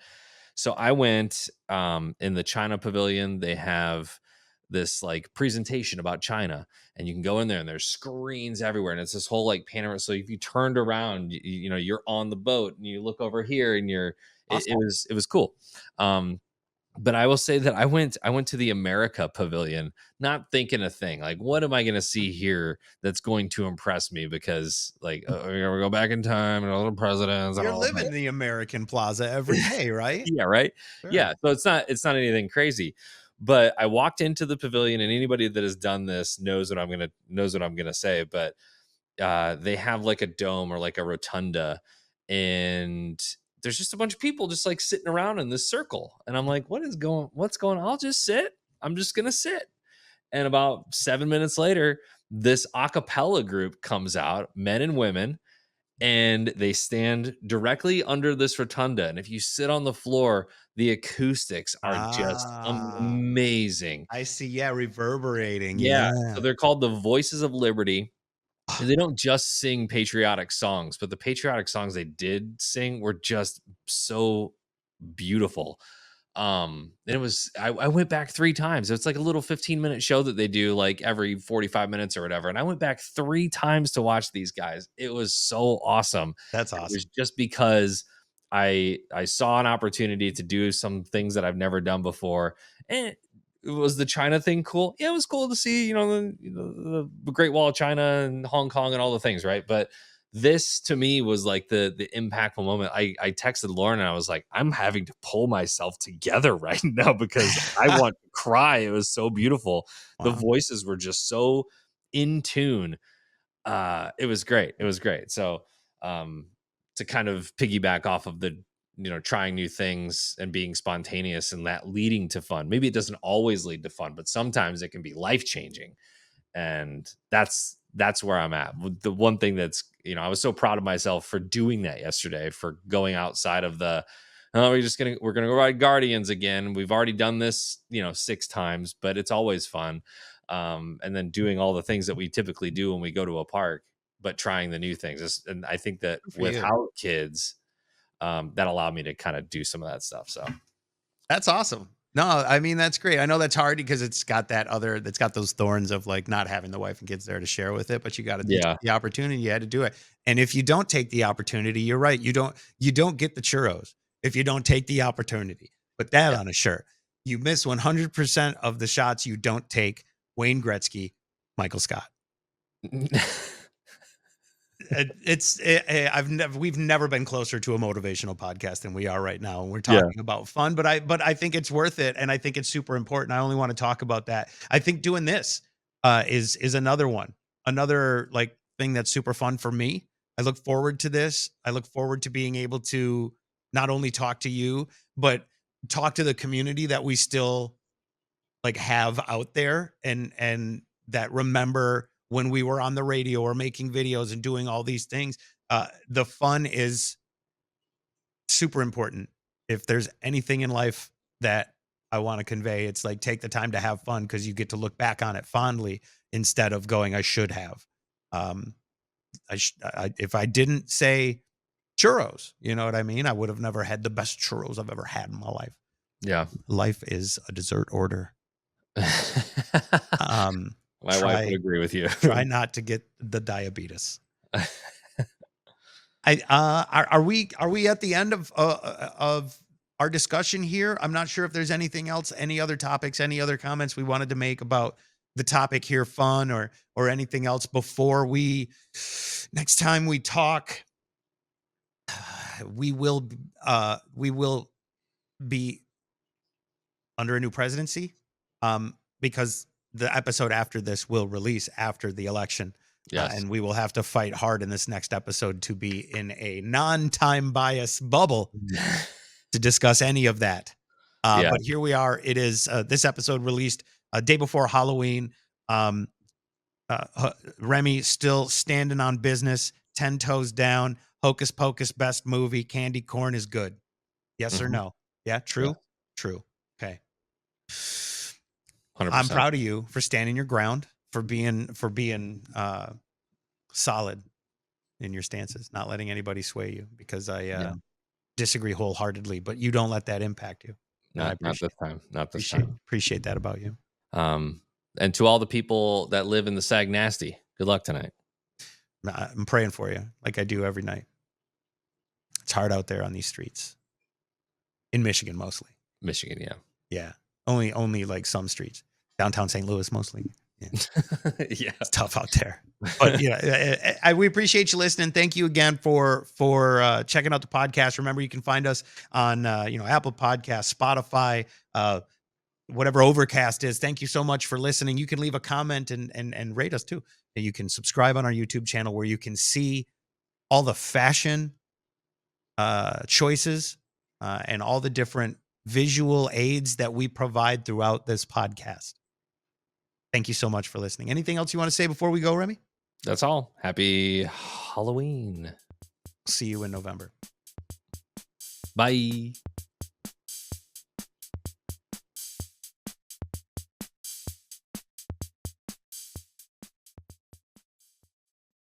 So I went in the China pavilion. They have this like presentation about China, and you can go in there and there's screens everywhere, and it's this whole like panorama. So if you turned around, you're on the boat and you look over here and Awesome. it was cool. Um, but I will say that I went to the America Pavilion, not thinking a thing. Like, what am I going to see here that's going to impress me? Because like, we're gonna go back in time and all the presidents and You're all living that. the American Plaza every day, right? Yeah, right. Sure. Yeah, so it's not anything crazy. But I walked into the pavilion, and anybody that has done this knows what I'm gonna say. But they have like a dome or like a rotunda, and there's just a bunch of people just like sitting around in this circle, and I'm like, what's going on? I'll just sit. I'm just gonna sit. And about 7 minutes later, this a cappella group comes out, men and women, and they stand directly under this rotunda. And if you sit on the floor, the acoustics are just Ah, amazing. I see. Yeah, reverberating. Yeah, so Yeah. they're called the Voices of Liberty. And they don't just sing patriotic songs, but the patriotic songs they did sing were just so beautiful. And I went back 3 times. It's like a little 15-minute show that they do like every 45 minutes or whatever. And I went back 3 times to watch these guys. It was so awesome. That's And it was awesome. just because I saw an opportunity to do some things that I've never done before. And was the China thing cool? Yeah, it was cool to see, the Great Wall of China and Hong Kong and all the things, right? But this to me was like the impactful moment. I texted Lauren and I was like, I'm having to pull myself together right now because I want to cry. It was so beautiful. The Wow. voices were just so in tune. It was great. It was great. So um to kind of piggyback off of the trying new things and being spontaneous and that leading to fun. Maybe it doesn't always lead to fun, but sometimes it can be life changing, and that's where I'm at. The one thing that's I was so proud of myself for doing that yesterday, for going outside of the oh we're gonna go ride Guardians again. We've already done this 6 times, but it's always fun. And then doing all the things that we typically do when we go to a park, but trying the new things. And I think that Good for you. without kids, that allowed me to kind of do some of that stuff. So That's awesome. No, I mean, that's great. I know that's hard because that's got those thorns of like not having the wife and kids there to share with it, but you took yeah, the opportunity, you had to do it. And if you don't take the opportunity, you're right. You don't get the churros if you don't take the opportunity. Put that yeah. on a shirt. You miss 100% of the shots you don't take. Wayne Gretzky, Michael Scott. We've never been closer to a motivational podcast than we are right now, and we're Yeah. talking about fun, but I think it's worth it, and I think it's super important. I only want to talk about that. I think doing this is another one, another like thing that's super fun for me. I look forward to this. I look forward to being able to not only talk to you, but talk to the community that we still like have out there and that remember when we were on the radio or making videos and doing all these things. The fun is super important. If there's anything in life that I want to convey, it's like take the time to have fun because you get to look back on it fondly instead of going, I should have. Um, if I didn't say churros. You know what I mean? I would have never had the best churros I've ever had in my life. Yeah. Life is a dessert order. My wife would agree with you. Try not to get the diabetes. Are we at the end of our discussion here? I'm not sure if there's anything else, any other topics, any other comments we wanted to make about the topic here, fun or anything else before we next time we talk. We will be under a new presidency, because the episode after this will release after the election. Yes. And we will have to fight hard in this next episode to be in a non-time bias bubble to discuss any of that. But here we are. It is this episode released a day before Halloween. Remy still standing on business, 10 toes down. Hocus Pocus, best movie. Candy corn is good. Yes or no? Yeah, true? Yeah. True. Okay. 100%. I'm proud of you for standing your ground, for being solid in your stances, not letting anybody sway you, because I disagree wholeheartedly, but you don't let that impact you. Not this time. Not this time. Appreciate that about you. And to all the people that live in the Sag Nasty, good luck tonight. I'm praying for you like I do every night. It's hard out there on these streets. In Michigan, mostly. Michigan, yeah. Yeah. Only like some streets. Downtown St. Louis, mostly. Yeah. Yeah. It's tough out there. But we appreciate you listening. Thank you again for checking out the podcast. Remember, you can find us on Apple Podcasts, Spotify, whatever Overcast is. Thank you so much for listening. You can leave a comment and rate us too. And you can subscribe on our YouTube channel, where you can see all the fashion choices and all the different visual aids that we provide throughout this podcast. Thank you so much for listening. Anything else you want to say before we go, Remy? That's all. Happy Halloween. See you in November. Bye.